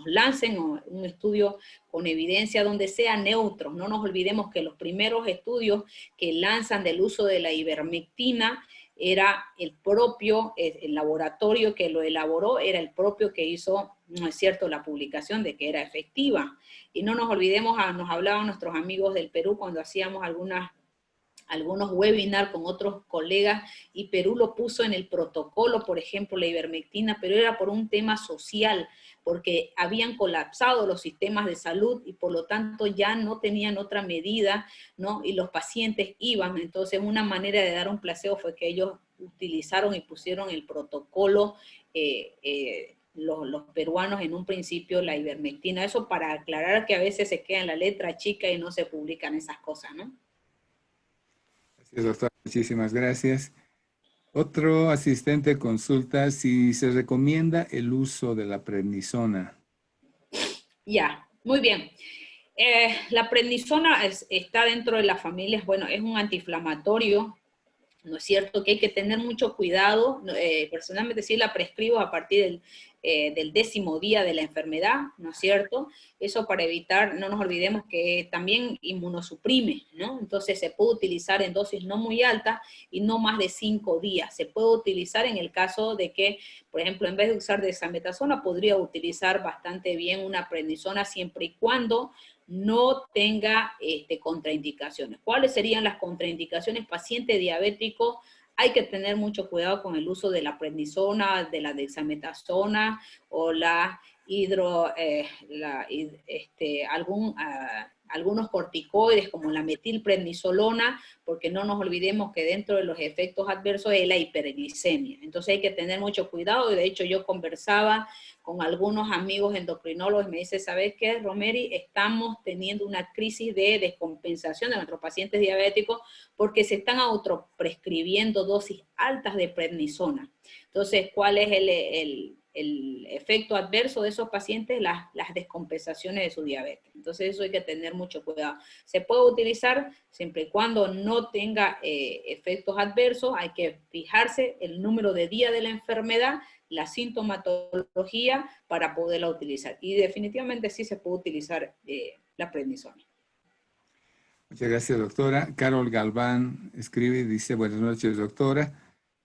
lancen un estudio con evidencia donde sea neutro. No nos olvidemos que los primeros estudios que lanzan del uso de la ivermectina era el laboratorio que lo elaboró, era el propio que hizo, no es cierto, la publicación de que era efectiva. Y no nos olvidemos, nos hablaban nuestros amigos del Perú cuando hacíamos algunos webinars con otros colegas, y Perú lo puso en el protocolo, por ejemplo, la ivermectina, pero era por un tema social, porque habían colapsado los sistemas de salud y por lo tanto ya no tenían otra medida, ¿no? Y los pacientes iban. Entonces, una manera de dar un placebo fue que ellos utilizaron y pusieron el protocolo los peruanos en un principio la ivermectina. Eso para aclarar que a veces se queda en la letra chica y no se publican esas cosas, ¿no? Así es, doctora. Muchísimas gracias. Otro asistente consulta si se recomienda el uso de la prednisona. Ya, muy bien. La prednisona está dentro de las familias, bueno, es un antiinflamatorio, ¿no es cierto? Que hay que tener mucho cuidado. Personalmente sí la prescribo a partir del 10º día de la enfermedad, ¿no es cierto? Eso para evitar, no nos olvidemos que también inmunosuprime, ¿no? Entonces se puede utilizar en dosis no muy altas y no más de 5 días. Se puede utilizar en el caso de que, por ejemplo, en vez de usar dexametasona, podría utilizar bastante bien una prednisona siempre y cuando no tenga contraindicaciones. ¿Cuáles serían las contraindicaciones? Paciente diabético, hay que tener mucho cuidado con el uso de la prednisona, de la dexametasona o algunos corticoides como la metilprednisolona, porque no nos olvidemos que dentro de los efectos adversos es la hiperglicemia. Entonces hay que tener mucho cuidado, y de hecho yo conversaba con algunos amigos endocrinólogos y me dice, ¿sabes qué, Romeri? Estamos teniendo una crisis de descompensación de nuestros pacientes diabéticos porque se están autoprescribiendo dosis altas de prednisona. Entonces, ¿cuál es el efecto adverso de esos pacientes? Las descompensaciones de su diabetes. Entonces, eso hay que tener mucho cuidado. Se puede utilizar siempre y cuando no tenga efectos adversos. Hay que fijarse el número de días de la enfermedad, la sintomatología para poderla utilizar. Y definitivamente sí se puede utilizar la prednisona. Muchas gracias, doctora. Carol Galván escribe y dice, buenas noches, doctora.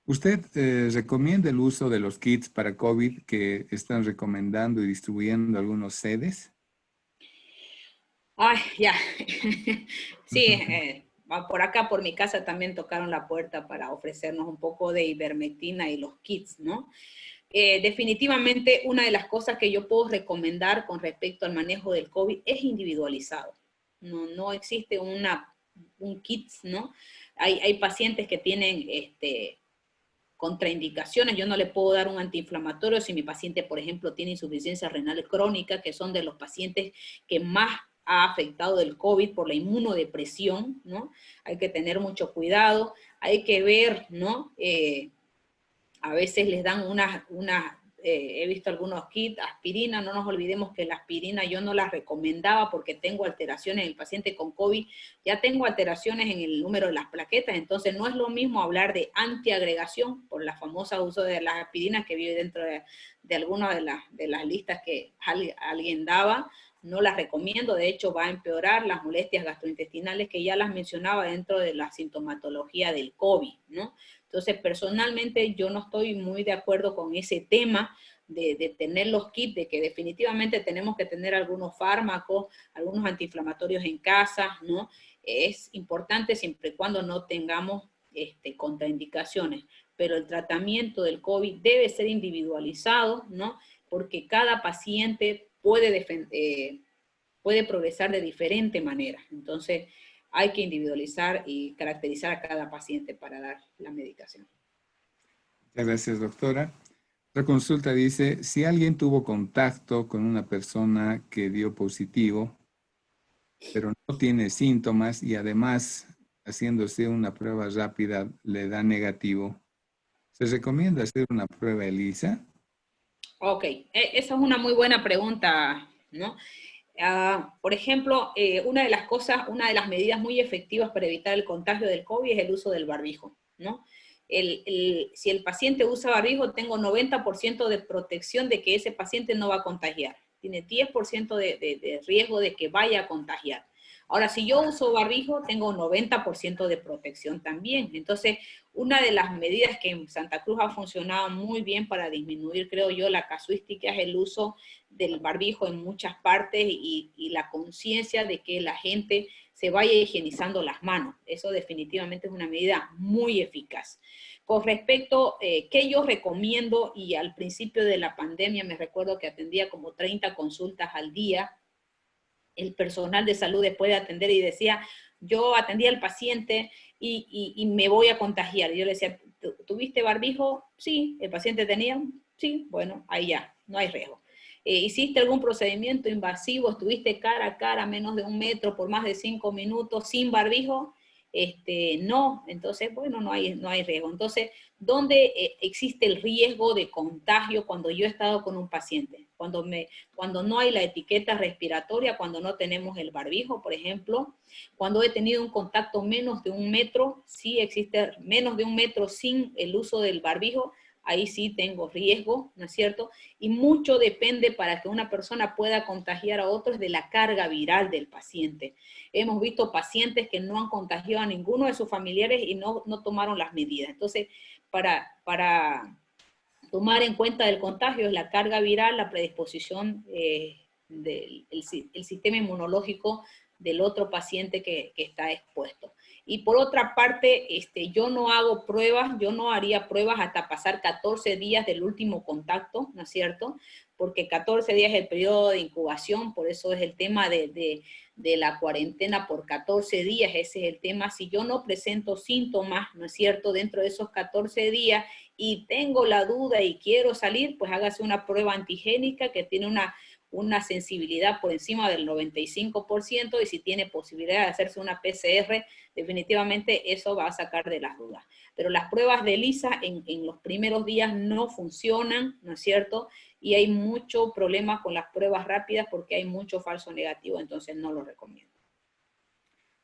¿Usted recomienda el uso de los kits para COVID que están recomendando y distribuyendo algunos sedes? Ay, ya. Sí, por acá, por mi casa, también tocaron la puerta para ofrecernos un poco de ivermectina y los kits, ¿no? Definitivamente, una de las cosas que yo puedo recomendar con respecto al manejo del COVID es individualizado. No existe un kit, ¿no? Hay pacientes que tienen contraindicaciones. Yo no le puedo dar un antiinflamatorio si mi paciente, por ejemplo, tiene insuficiencia renal crónica, que son de los pacientes que más ha afectado del COVID por la inmunodepresión, ¿no? Hay que tener mucho cuidado, hay que ver, ¿no? A veces les dan he visto algunos kits, aspirina, no nos olvidemos que la aspirina yo no la recomendaba porque tengo alteraciones en el paciente con COVID, ya tengo alteraciones en el número de las plaquetas, entonces no es lo mismo hablar de antiagregación por la famosa uso de las aspirinas que vive dentro de alguna de las listas que alguien daba. No las recomiendo, de hecho va a empeorar las molestias gastrointestinales que ya las mencionaba dentro de la sintomatología del COVID, ¿no? Entonces, personalmente yo no estoy muy de acuerdo con ese tema de tener los kits, de que definitivamente tenemos que tener algunos fármacos, algunos antiinflamatorios en casa, ¿no? Es importante siempre y cuando no tengamos contraindicaciones, pero el tratamiento del COVID debe ser individualizado, ¿no? Porque cada paciente puede progresar de diferente manera. Entonces, hay que individualizar y caracterizar a cada paciente para dar la medicación. Muchas gracias, doctora. Otra consulta dice, si alguien tuvo contacto con una persona que dio positivo, pero no tiene síntomas y además haciéndose una prueba rápida le da negativo, ¿se recomienda hacer una prueba ELISA? Ok, esa es una muy buena pregunta, ¿no? Por ejemplo, una de las medidas muy efectivas para evitar el contagio del COVID es el uso del barbijo, ¿no? Si el paciente usa barbijo, tengo 90% de protección de que ese paciente no va a contagiar. Tiene 10% de riesgo de que vaya a contagiar. Ahora, si yo uso barbijo, tengo 90% de protección también. Entonces, una de las medidas que en Santa Cruz ha funcionado muy bien para disminuir, creo yo, la casuística es el uso del barbijo en muchas partes y la conciencia de que la gente se vaya higienizando las manos. Eso definitivamente es una medida muy eficaz. Con respecto, ¿qué yo recomiendo? Y al principio de la pandemia me recuerdo que atendía como 30 consultas al día. El personal de salud después de atender y decía, yo atendía al paciente y me voy a contagiar. Y yo le decía, ¿tuviste barbijo? Sí, el paciente tenía, Sí, bueno, ahí ya, no hay riesgo. ¿Hiciste algún procedimiento invasivo? ¿Estuviste cara a cara a menos de 1 metro por más de 5 minutos sin barbijo? No, entonces, bueno, no hay riesgo. Entonces, ¿dónde existe el riesgo de contagio cuando yo he estado con un paciente? Cuando no hay la etiqueta respiratoria, cuando no tenemos el barbijo, por ejemplo, cuando he tenido un contacto menos de 1 metro, sí existe menos de 1 metro sin el uso del barbijo, ahí sí tengo riesgo, ¿no es cierto? Y mucho depende para que una persona pueda contagiar a otros de la carga viral del paciente. Hemos visto pacientes que no han contagiado a ninguno de sus familiares y no tomaron las medidas. Entonces, para tomar en cuenta el contagio es la carga viral, la predisposición del el sistema inmunológico del otro paciente que está expuesto. Y por otra parte, yo no hago pruebas, yo no haría pruebas hasta pasar 14 días del último contacto, ¿no es cierto? Porque 14 días es el periodo de incubación, por eso es el tema de la cuarentena por 14 días, ese es el tema. Si yo no presento síntomas, ¿no es cierto?, dentro de esos 14 días y tengo la duda y quiero salir, pues hágase una prueba antigénica que tiene una sensibilidad por encima del 95%, y si tiene posibilidad de hacerse una PCR, definitivamente eso va a sacar de las dudas. Pero las pruebas de ELISA en los primeros días no funcionan, ¿no es cierto? Y hay mucho problema con las pruebas rápidas porque hay mucho falso negativo, entonces no lo recomiendo.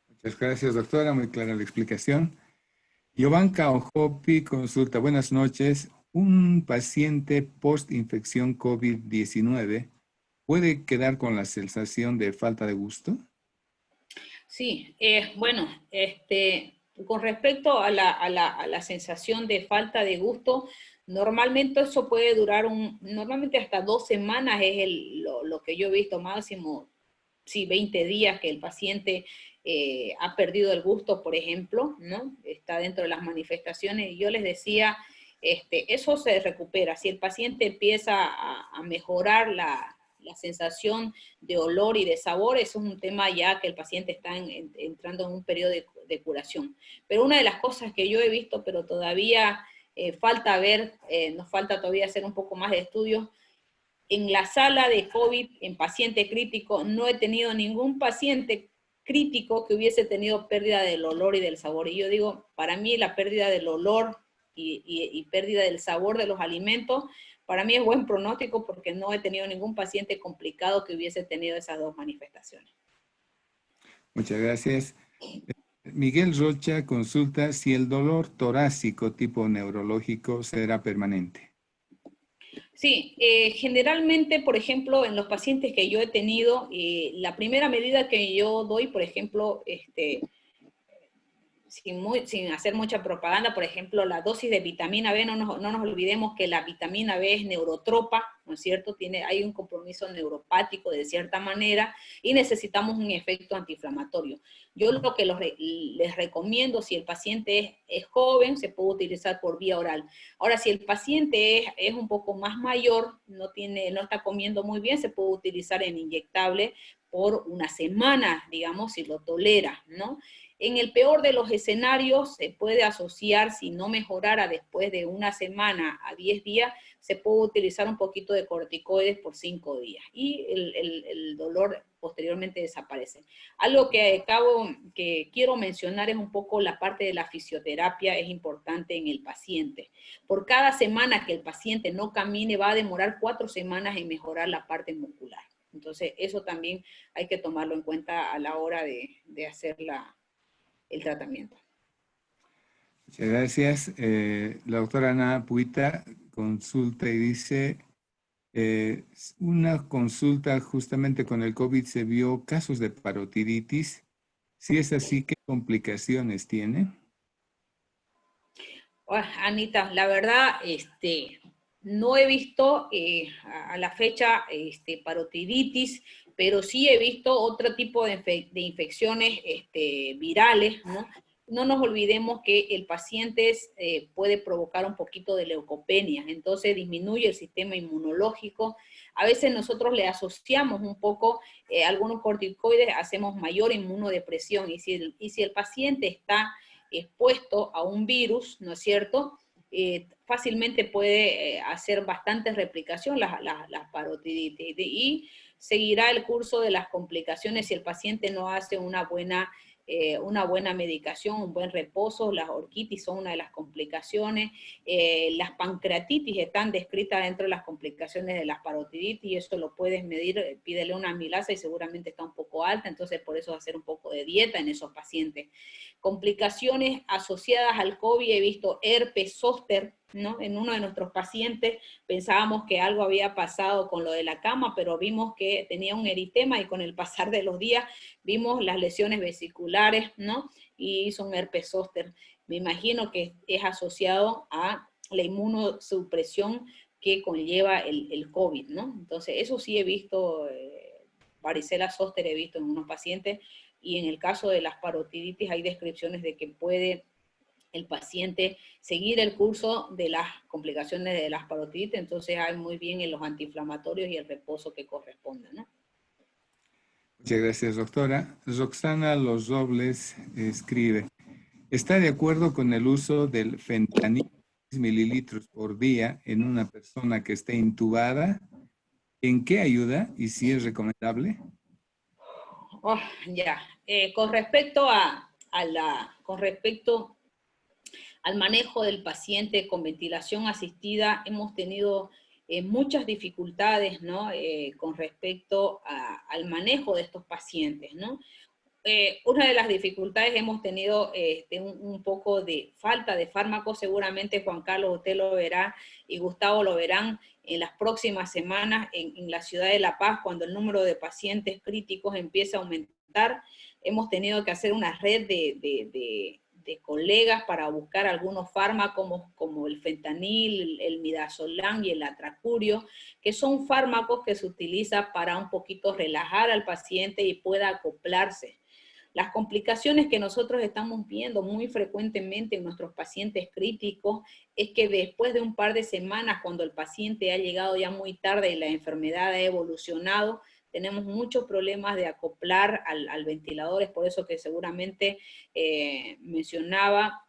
Muchas gracias, doctora. Muy clara la explicación. Yovanka Ojopi consulta. Buenas noches. ¿Un paciente post-infección COVID-19 puede quedar con la sensación de falta de gusto? Sí, bueno, con respecto a la sensación de falta de gusto, normalmente eso puede durar normalmente hasta 2 semanas es lo que yo he visto máximo, sí, 20 días que el paciente ha perdido el gusto, por ejemplo, ¿no? Está dentro de las manifestaciones, y yo les decía, eso se recupera. Si el paciente empieza a mejorar la sensación de olor y de sabor, eso es un tema ya que el paciente está entrando en un periodo de curación. Pero una de las cosas que yo he visto, pero todavía falta ver, nos falta todavía hacer un poco más de estudios, en la sala de COVID, en paciente crítico, no he tenido ningún paciente crítico que hubiese tenido pérdida del olor y del sabor. Y yo digo, para mí la pérdida del olor y pérdida del sabor de los alimentos, para mí es buen pronóstico porque no he tenido ningún paciente complicado que hubiese tenido esas dos manifestaciones. Muchas gracias. Miguel Rocha consulta si el dolor torácico tipo neurológico será permanente. Sí, generalmente, por ejemplo, en los pacientes que yo he tenido, la primera medida que yo doy, por ejemplo, sin hacer mucha propaganda, por ejemplo, la dosis de vitamina B, no nos olvidemos que la vitamina B es neurotropa, ¿no es cierto? Hay un compromiso neuropático de cierta manera y necesitamos un efecto antiinflamatorio. Yo lo que les recomiendo, si el paciente es joven, se puede utilizar por vía oral. Ahora, si el paciente es un poco más mayor, no está comiendo muy bien, se puede utilizar en inyectable por una semana, digamos, si lo tolera, ¿no? En el peor de los escenarios se puede asociar, si no mejorara después de una semana a 10 días, se puede utilizar un poquito de corticoides por 5 días y el dolor posteriormente desaparece. Algo que quiero mencionar es un poco la parte de la fisioterapia, es importante en el paciente. Por cada semana que el paciente no camine, va a demorar 4 semanas en mejorar la parte muscular. Entonces, eso también hay que tomarlo en cuenta a la hora de hacer el tratamiento. Muchas gracias. La doctora Ana Puita consulta y dice, una consulta justamente con el COVID se vio casos de parotiditis. Si es así, ¿qué complicaciones tiene? Anita, la verdad, no he visto a la fecha parotiditis, pero sí he visto otro tipo de infecciones virales, ¿no? No nos olvidemos que el paciente puede provocar un poquito de leucopenia, entonces disminuye el sistema inmunológico. A veces nosotros le asociamos un poco algunos corticoides, hacemos mayor inmunodepresión, y si el paciente está expuesto a un virus, ¿no es cierto?, fácilmente puede hacer bastante replicación las parotiditis y seguirá el curso de las complicaciones si el paciente no hace una buena medicación, un buen reposo. Las orquitis son una de las complicaciones, las pancreatitis están descritas dentro de las complicaciones de las parotiditis y eso lo puedes medir, pídele una amilasa y seguramente está un poco alta, entonces por eso hacer un poco de dieta en esos pacientes. Complicaciones asociadas al COVID, he visto herpes zóster, ¿no? En uno de nuestros pacientes pensábamos que algo había pasado con lo de la cama, pero vimos que tenía un eritema y con el pasar de los días vimos las lesiones vesiculares, ¿no? Y hizo un herpes zóster. Me imagino que es asociado a la inmunosupresión que conlleva el COVID, ¿no? Entonces, eso sí he visto, varicela zóster he visto en unos pacientes, y en el caso de las parotiditis hay descripciones de que puede el paciente seguir el curso de las complicaciones de las parotiditis, entonces hay muy bien en los antiinflamatorios y el reposo que corresponde, ¿no? Muchas gracias, doctora. Roxana Los Robles escribe, ¿está de acuerdo con el uso del fentanil 10 mililitros por día en una persona que esté intubada? ¿En qué ayuda y si es recomendable? Oh, ya. Con respecto al manejo del paciente con ventilación asistida, hemos tenido muchas dificultades, ¿no? Con respecto al manejo de estos pacientes, ¿no? Una de las dificultades hemos tenido un poco de falta de fármacos, seguramente Juan Carlos usted lo verá y Gustavo lo verán en las próximas semanas en la ciudad de La Paz, cuando el número de pacientes críticos empieza a aumentar. Hemos tenido que hacer una red de colegas para buscar algunos fármacos como el fentanil, el midazolam y el atracurio, que son fármacos que se utilizan para un poquito relajar al paciente y pueda acoplarse. Las complicaciones que nosotros estamos viendo muy frecuentemente en nuestros pacientes críticos es que después de un par de semanas, cuando el paciente ha llegado ya muy tarde y la enfermedad ha evolucionado, tenemos muchos problemas de acoplar al ventilador. Es por eso que seguramente mencionaba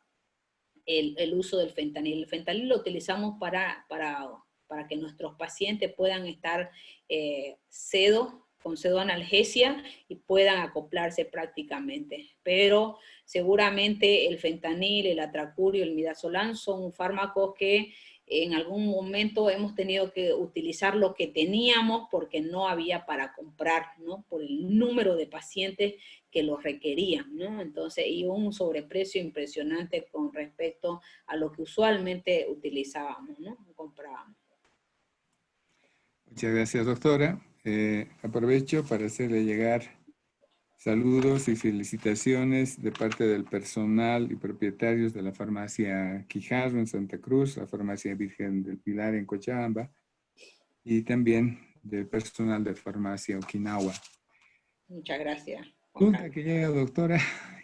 el uso del fentanil. El fentanil lo utilizamos para que nuestros pacientes puedan estar con pseudoanalgesia y puedan acoplarse prácticamente. Pero seguramente el fentanil, el atracurio, el midazolam son fármacos que en algún momento hemos tenido que utilizar lo que teníamos porque no había para comprar, ¿no? Por el número de pacientes que los requerían, ¿no? Entonces, y un sobreprecio impresionante con respecto a lo que usualmente utilizábamos, ¿no? Comprábamos. Muchas gracias, doctora. Aprovecho para hacerle llegar saludos y felicitaciones de parte del personal y propietarios de la farmacia Quijarro en Santa Cruz, la farmacia Virgen del Pilar en Cochabamba y también del personal de farmacia Okinawa. Muchas gracias. Pregunta que llega, doctora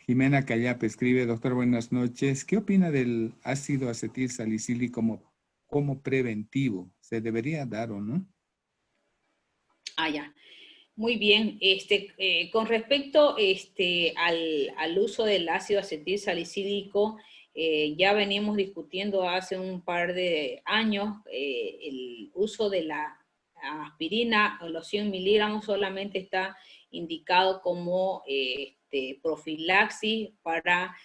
Jimena Callape, escribe, doctor, buenas noches. ¿Qué opina del ácido acetil salicílico como preventivo? ¿Se debería dar o no? Ya. Muy bien. Con respecto al uso del ácido acetil salicílico, ya venimos discutiendo hace un par de años el uso de la aspirina, los 100 miligramos solamente está indicado como profilaxis para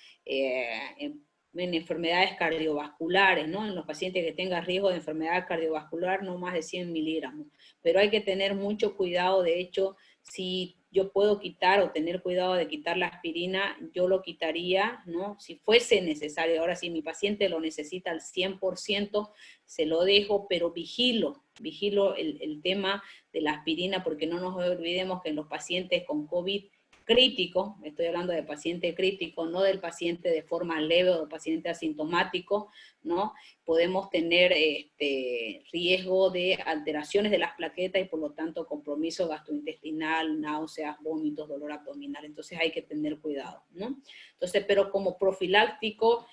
en enfermedades cardiovasculares, ¿no? En los pacientes que tengan riesgo de enfermedad cardiovascular, no más de 100 miligramos. Pero hay que tener mucho cuidado. De hecho, si yo puedo quitar o tener cuidado de quitar la aspirina, yo lo quitaría, ¿no? Si fuese necesario. Ahora, si mi paciente lo necesita al 100%, se lo dejo, pero vigilo el tema de la aspirina, porque no nos olvidemos que en los pacientes con COVID crítico, estoy hablando de paciente crítico, no del paciente de forma leve o del paciente asintomático, ¿no? Podemos tener riesgo de alteraciones de las plaquetas y por lo tanto compromiso gastrointestinal, náuseas, vómitos, dolor abdominal, entonces hay que tener cuidado, ¿no? Entonces, pero como profiláctico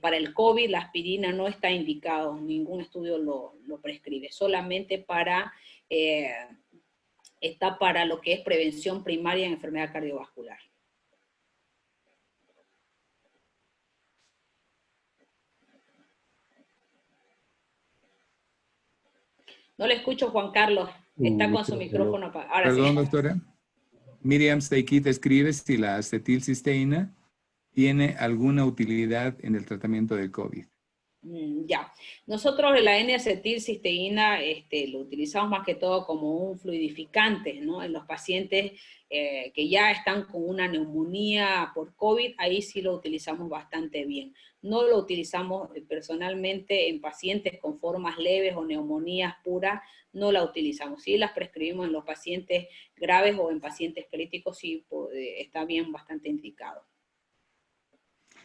para el COVID la aspirina no está indicado, ningún estudio lo prescribe, solamente para... está para lo que es prevención primaria en enfermedad cardiovascular. No le escucho, Juan Carlos. Está con su Creo que micrófono apagado. Ahora sí. Perdón, doctora. Miriam Steikit escribe si la acetilcisteína tiene alguna utilidad en el tratamiento del COVID. Ya. Nosotros la N-acetilcisteína lo utilizamos más que todo como un fluidificante, ¿no? En los pacientes que ya están con una neumonía por COVID, ahí sí lo utilizamos bastante bien. No lo utilizamos personalmente en pacientes con formas leves o neumonías puras, no la utilizamos. Sí las prescribimos en los pacientes graves o en pacientes críticos, sí está bien, bastante indicado.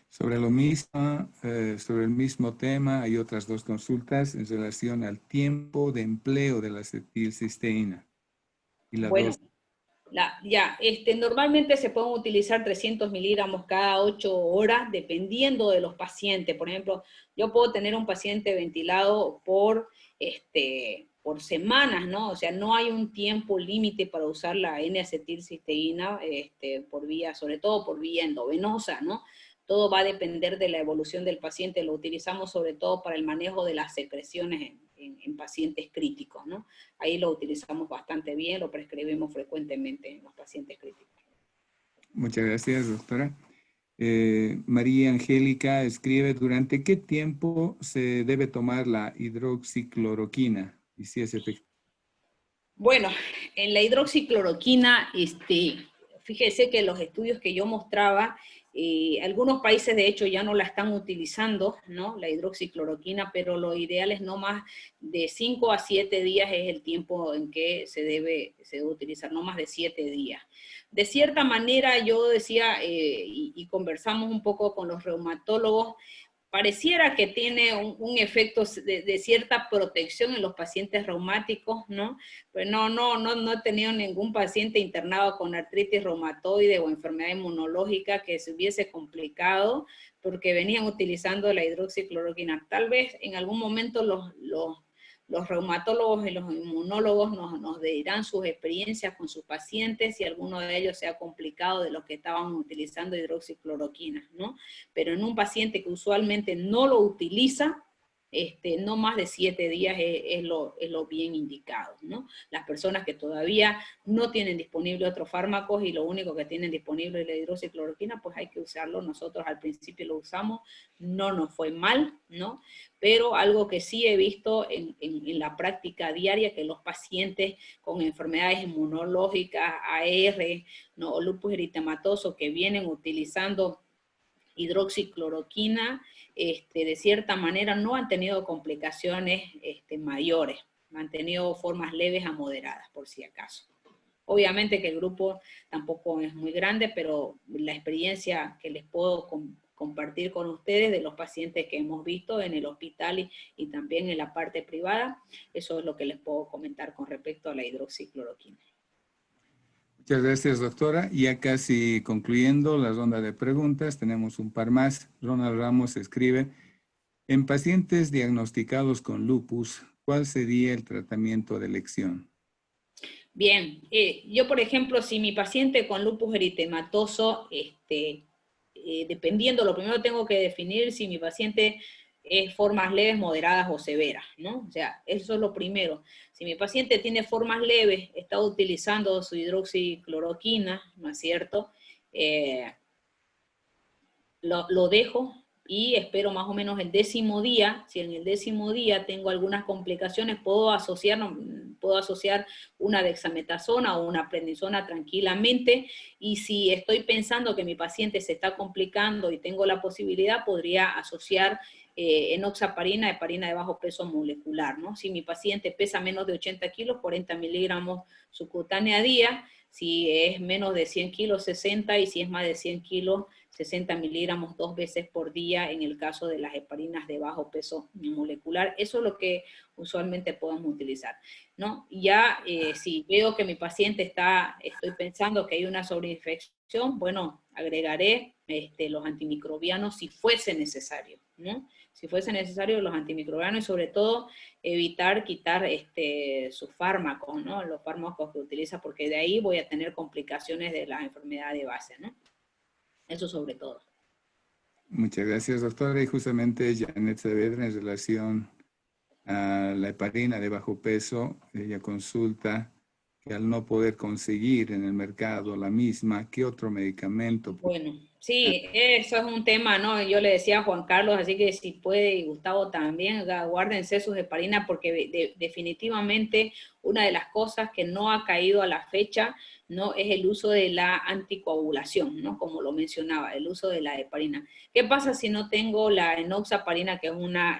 Sobre sobre el mismo tema, hay otras dos consultas en relación al tiempo de empleo de la acetilcisteína y la Bueno, dosis. Normalmente se pueden utilizar 300 miligramos cada 8 horas, dependiendo de los pacientes. Por ejemplo, yo puedo tener un paciente ventilado por semanas, ¿no? O sea, no hay un tiempo límite para usar la N-acetilcisteína por vía, sobre todo por vía endovenosa, ¿no? Todo va a depender de la evolución del paciente. Lo utilizamos sobre todo para el manejo de las secreciones en pacientes críticos, ¿no? Ahí lo utilizamos bastante bien, lo prescribimos frecuentemente en los pacientes críticos. Muchas gracias, doctora. María Angélica escribe, ¿durante qué tiempo se debe tomar la hidroxicloroquina? Y si es efectiva. Bueno, en la hidroxicloroquina, fíjese que los estudios que yo mostraba, algunos países de hecho ya no la están utilizando, ¿no? La hidroxicloroquina, pero lo ideal es no más de 5 a 7 días es el tiempo en que se debe utilizar, no más de 7 días. De cierta manera yo decía, y conversamos un poco con los reumatólogos, pareciera que tiene un efecto de cierta protección en los pacientes reumáticos, ¿no? Pues no he tenido ningún paciente internado con artritis reumatoide o enfermedad inmunológica que se hubiese complicado porque venían utilizando la hidroxicloroquina. Tal vez en algún momento los reumatólogos y los inmunólogos nos dirán sus experiencias con sus pacientes, si alguno de ellos se ha complicado de los que estaban utilizando hidroxicloroquina, ¿no? Pero en un paciente que usualmente no lo utiliza, no más de 7 días es lo bien indicado, ¿no? Las personas que todavía no tienen disponible otros fármacos y lo único que tienen disponible es la hidroxicloroquina, pues hay que usarlo. Nosotros al principio lo usamos, no nos fue mal, ¿no? Pero algo que sí he visto en la práctica diaria, que los pacientes con enfermedades inmunológicas, AR, ¿no? O lupus eritematoso, que vienen utilizando hidroxicloroquina, de cierta manera no han tenido complicaciones mayores, han tenido formas leves a moderadas, por si acaso. Obviamente que el grupo tampoco es muy grande, pero la experiencia que les puedo compartir con ustedes de los pacientes que hemos visto en el hospital y también en la parte privada, eso es lo que les puedo comentar con respecto a la hidroxicloroquina. Muchas gracias, doctora. Ya casi concluyendo la ronda de preguntas, tenemos un par más. Ronald Ramos escribe, en pacientes diagnosticados con lupus, ¿cuál sería el tratamiento de elección? Bien, yo por ejemplo, si mi paciente con lupus eritematoso, dependiendo, lo primero tengo que definir si mi paciente es formas leves, moderadas o severas, ¿no? O sea, eso es lo primero. Si mi paciente tiene formas leves, está utilizando su hidroxicloroquina, ¿no es cierto? Lo dejo y espero más o menos el 10º día. Si en el 10º día tengo algunas complicaciones, puedo asociar una dexametasona o una prednisona tranquilamente, y si estoy pensando que mi paciente se está complicando y tengo la posibilidad, podría asociar enoxaparina, heparina de bajo peso molecular, ¿no? Si mi paciente pesa menos de 80 kilos, 40 miligramos subcutánea día. Si es menos de 100 kilos, 60, y si es más de 100 kilos, 60 miligramos 2 veces por día en el caso de las heparinas de bajo peso molecular. Eso es lo que usualmente podemos utilizar, ¿no? Ya si veo que mi paciente estoy pensando que hay una sobreinfección, bueno, agregaré los antimicrobianos si fuese necesario, ¿no? Si fuese necesario los antimicrobianos, y sobre todo quitar sus fármacos, ¿no? Los fármacos que utiliza, porque de ahí voy a tener complicaciones de la enfermedad de base, ¿no? Eso sobre todo. Muchas gracias, doctora. Y justamente Janet Saavedra, en relación a la heparina de bajo peso, ella consulta que al no poder conseguir en el mercado la misma, ¿qué otro medicamento? Bueno, sí, eso es un tema, ¿no? Yo le decía a Juan Carlos, así que si puede, y Gustavo también, guárdense sus heparinas, porque definitivamente una de las cosas que no ha caído a la fecha, ¿no? Es el uso de la anticoagulación, ¿no? Como lo mencionaba, el uso de la heparina. ¿Qué pasa si no tengo la enoxaparina, que es una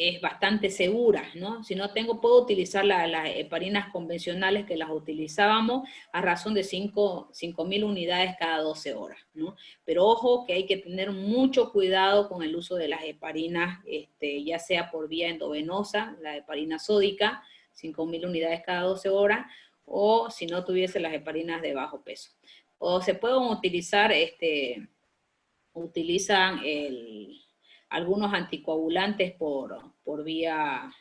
es bastante segura, ¿no? Si no tengo, puedo utilizar las heparinas convencionales que las utilizábamos a razón de 5.000 unidades cada 12 horas, ¿no? Pero ojo que hay que tener mucho cuidado con el uso de las heparinas, ya sea por vía endovenosa, la heparina sódica, 5.000 unidades cada 12 horas, o si no tuviese las heparinas de bajo peso. O se pueden utilizar, utilizan algunos anticoagulantes por vía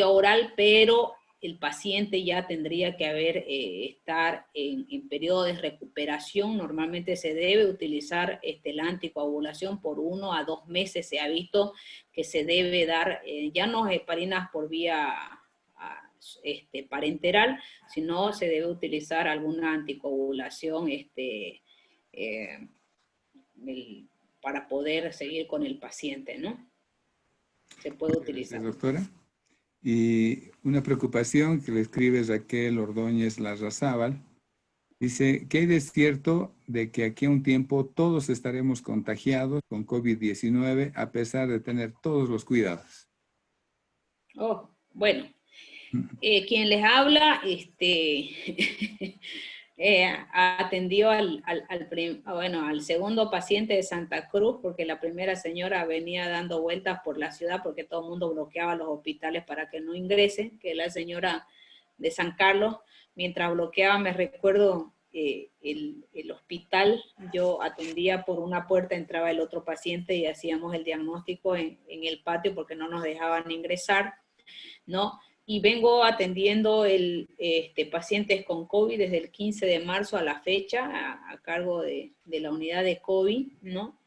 oral, pero el paciente ya tendría que estar en periodo de recuperación. Normalmente se debe utilizar la anticoagulación por 1 a 2 meses. Se ha visto que se debe dar, ya no heparinas por vía parenteral, sino se debe utilizar alguna anticoagulación para poder seguir con el paciente, ¿no? Se puede utilizar. Gracias, doctora. Y una preocupación que le escribe Raquel Ordóñez Larrazábal, dice, ¿qué hay de cierto de que aquí a un tiempo todos estaremos contagiados con COVID-19 a pesar de tener todos los cuidados? Oh, bueno, quien les habla, atendió al segundo paciente de Santa Cruz, porque la primera señora venía dando vueltas por la ciudad porque todo el mundo bloqueaba los hospitales para que no ingresen, que la señora de San Carlos, mientras bloqueaba, me recuerdo, el hospital, yo atendía por una puerta, entraba el otro paciente y hacíamos el diagnóstico en el patio porque no nos dejaban ingresar, ¿no? Y vengo atendiendo pacientes con COVID desde el 15 de marzo a la fecha, a cargo de la unidad de COVID, ¿no?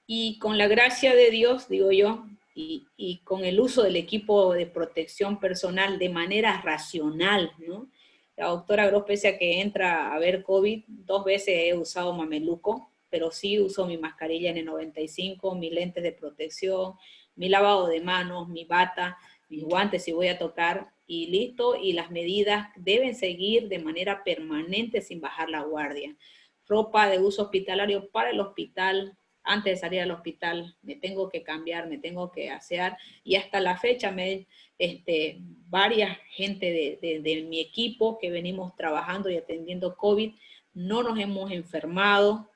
Y con la gracia de Dios, digo yo, y con el uso del equipo de protección personal de manera racional, ¿no? La doctora Gross, pese a que entra a ver COVID, 2 veces he usado mameluco, pero sí uso mi mascarilla N95, mis lentes de protección, mi lavado de manos, mi bata, mis guantes si voy a tocar, y listo, y las medidas deben seguir de manera permanente sin bajar la guardia. Ropa de uso hospitalario para el hospital, antes de salir al hospital, me tengo que cambiar, me tengo que asear, y hasta la fecha varias gente de mi equipo que venimos trabajando y atendiendo COVID, no nos hemos enfermado,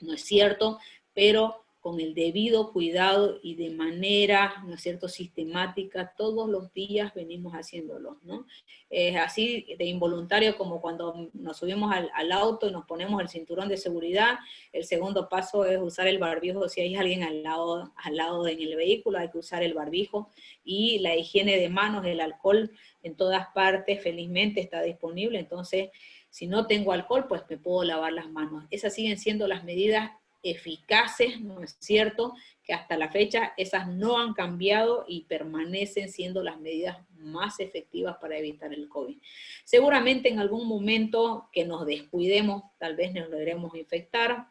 no es cierto, pero con el debido cuidado y de manera, ¿no es cierto?, sistemática, todos los días venimos haciéndolo, ¿no? Es así de involuntario como cuando nos subimos al auto y nos ponemos el cinturón de seguridad. El segundo paso es usar el barbijo. Si hay alguien al lado en el vehículo, hay que usar el barbijo. Y la higiene de manos, el alcohol en todas partes, felizmente está disponible. Entonces, si no tengo alcohol, pues me puedo lavar las manos. Esas siguen siendo las medidas eficaces, ¿no es cierto?, que hasta la fecha esas no han cambiado y permanecen siendo las medidas más efectivas para evitar el COVID. Seguramente en algún momento que nos descuidemos, tal vez nos logremos infectar.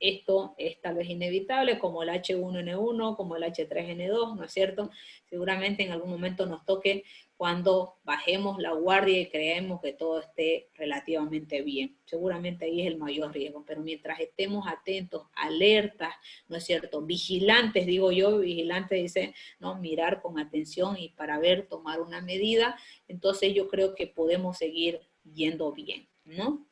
Esto es tal vez inevitable, como el H1N1, como el H3N2, ¿no es cierto? Seguramente en algún momento nos toque cuando bajemos la guardia y creemos que todo esté relativamente bien. Seguramente ahí es el mayor riesgo, pero mientras estemos atentos, alertas, ¿no es cierto? Vigilantes, digo yo, vigilante dice, ¿no?, mirar con atención y para ver, tomar una medida, entonces yo creo que podemos seguir yendo bien, ¿no?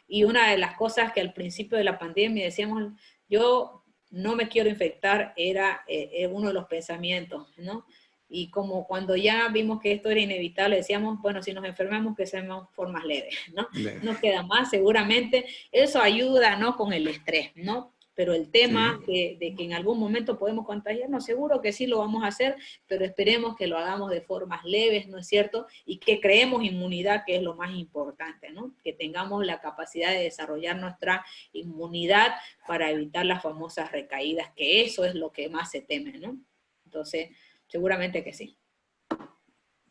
Y una de las cosas que al principio de la pandemia decíamos, yo no me quiero infectar, era uno de los pensamientos, ¿no? Y como cuando ya vimos que esto era inevitable, decíamos, bueno, si nos enfermamos, que seamos formas leves, ¿no? Nos queda más, seguramente. Eso ayuda, ¿no?, con el estrés, ¿no? pero el tema de que en algún momento podemos contagiarnos, seguro que sí lo vamos a hacer, pero esperemos que lo hagamos de formas leves, ¿no es cierto? Y que creemos inmunidad, que es lo más importante, ¿no? Que tengamos la capacidad de desarrollar nuestra inmunidad para evitar las famosas recaídas, que eso es lo que más se teme, ¿no? Entonces, seguramente que sí.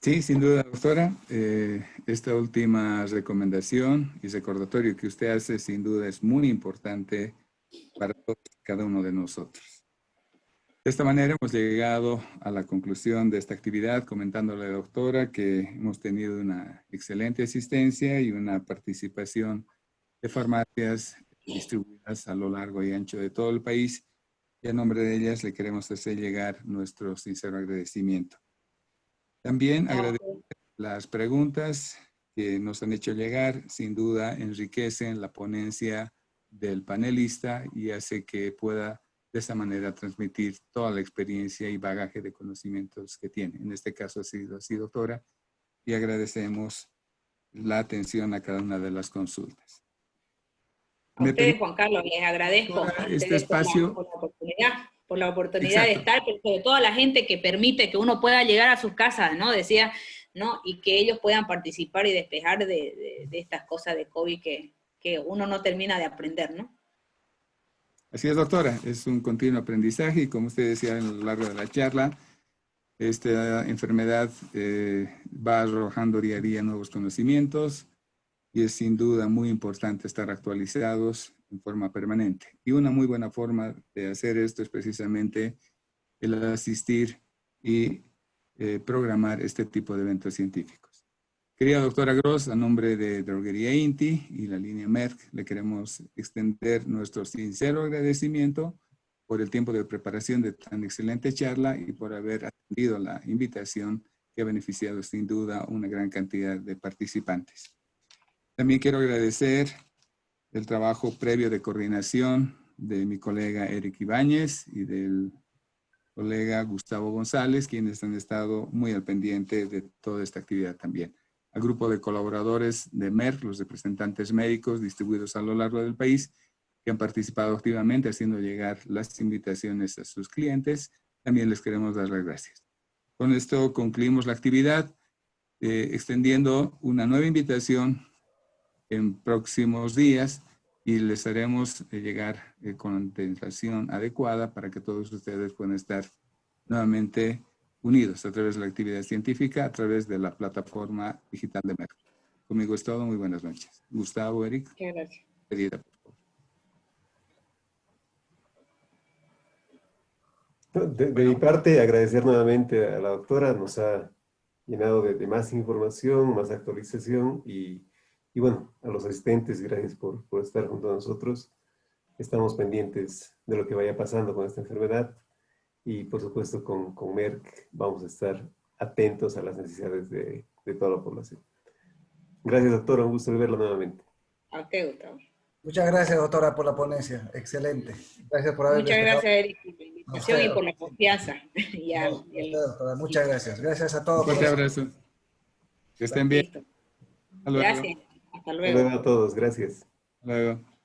Sí, sin duda, doctora. Esta última recomendación y recordatorio que usted hace, sin duda, es muy importante para todos, cada uno de nosotros. De esta manera hemos llegado a la conclusión de esta actividad, comentándole, doctora, que hemos tenido una excelente asistencia y una participación de farmacias distribuidas a lo largo y ancho de todo el país. Y a nombre de ellas le queremos hacer llegar nuestro sincero agradecimiento. También agradecemos las preguntas que nos han hecho llegar. Sin duda enriquecen la ponencia del panelista y hace que pueda de esa manera transmitir toda la experiencia y bagaje de conocimientos que tiene. En este caso ha sido así, doctora, y agradecemos la atención a cada una de las consultas. A ustedes, Juan Carlos, les agradezco a este ustedes espacio, por la oportunidad de estar, pero sobre todo a la gente que permite que uno pueda llegar a sus casas, ¿no? Decía, ¿no? Y que ellos puedan participar y despejar de estas cosas de COVID que uno no termina de aprender, ¿no? Así es, doctora, es un continuo aprendizaje y como usted decía a lo largo de la charla, esta enfermedad va arrojando día a día nuevos conocimientos y es sin duda muy importante estar actualizados en forma permanente. Y una muy buena forma de hacer esto es precisamente el asistir y programar este tipo de eventos científicos. Querida doctora Gross, a nombre de Droguería INTI y la línea Merck, le queremos extender nuestro sincero agradecimiento por el tiempo de preparación de tan excelente charla y por haber atendido la invitación que ha beneficiado sin duda una gran cantidad de participantes. También quiero agradecer el trabajo previo de coordinación de mi colega Eric Ibáñez y del colega Gustavo González, quienes han estado muy al pendiente de toda esta actividad también. Al grupo de colaboradores de Merck, los representantes médicos distribuidos a lo largo del país, que han participado activamente haciendo llegar las invitaciones a sus clientes, también les queremos dar las gracias. Con esto concluimos la actividad, extendiendo una nueva invitación en próximos días y les haremos llegar con la atención adecuada para que todos ustedes puedan estar nuevamente unidos a través de la actividad científica, a través de la plataforma digital de Merck. Conmigo es todo. Muy buenas noches. Gustavo, Eric. Muchas gracias. Pedida, por favor. De mi parte, agradecer nuevamente a la doctora, nos ha llenado de más información, más actualización y bueno, a los asistentes, gracias por estar junto a nosotros. Estamos pendientes de lo que vaya pasando con esta enfermedad y por supuesto con Merck vamos a estar atentos a las necesidades de toda la población. Gracias, doctora, un gusto verlo nuevamente. A usted, Gustavo. Muchas gracias, doctora, por la ponencia. Excelente. Gracias por haber Muchas despejado. gracias, Eric, por la invitación y por la confianza. Doctora, muchas gracias. Gracias a todos. Un fuerte abrazo. Que estén bien. Listo. Hasta luego. Gracias. Hasta luego. Hasta luego a todos. Gracias. Hasta luego.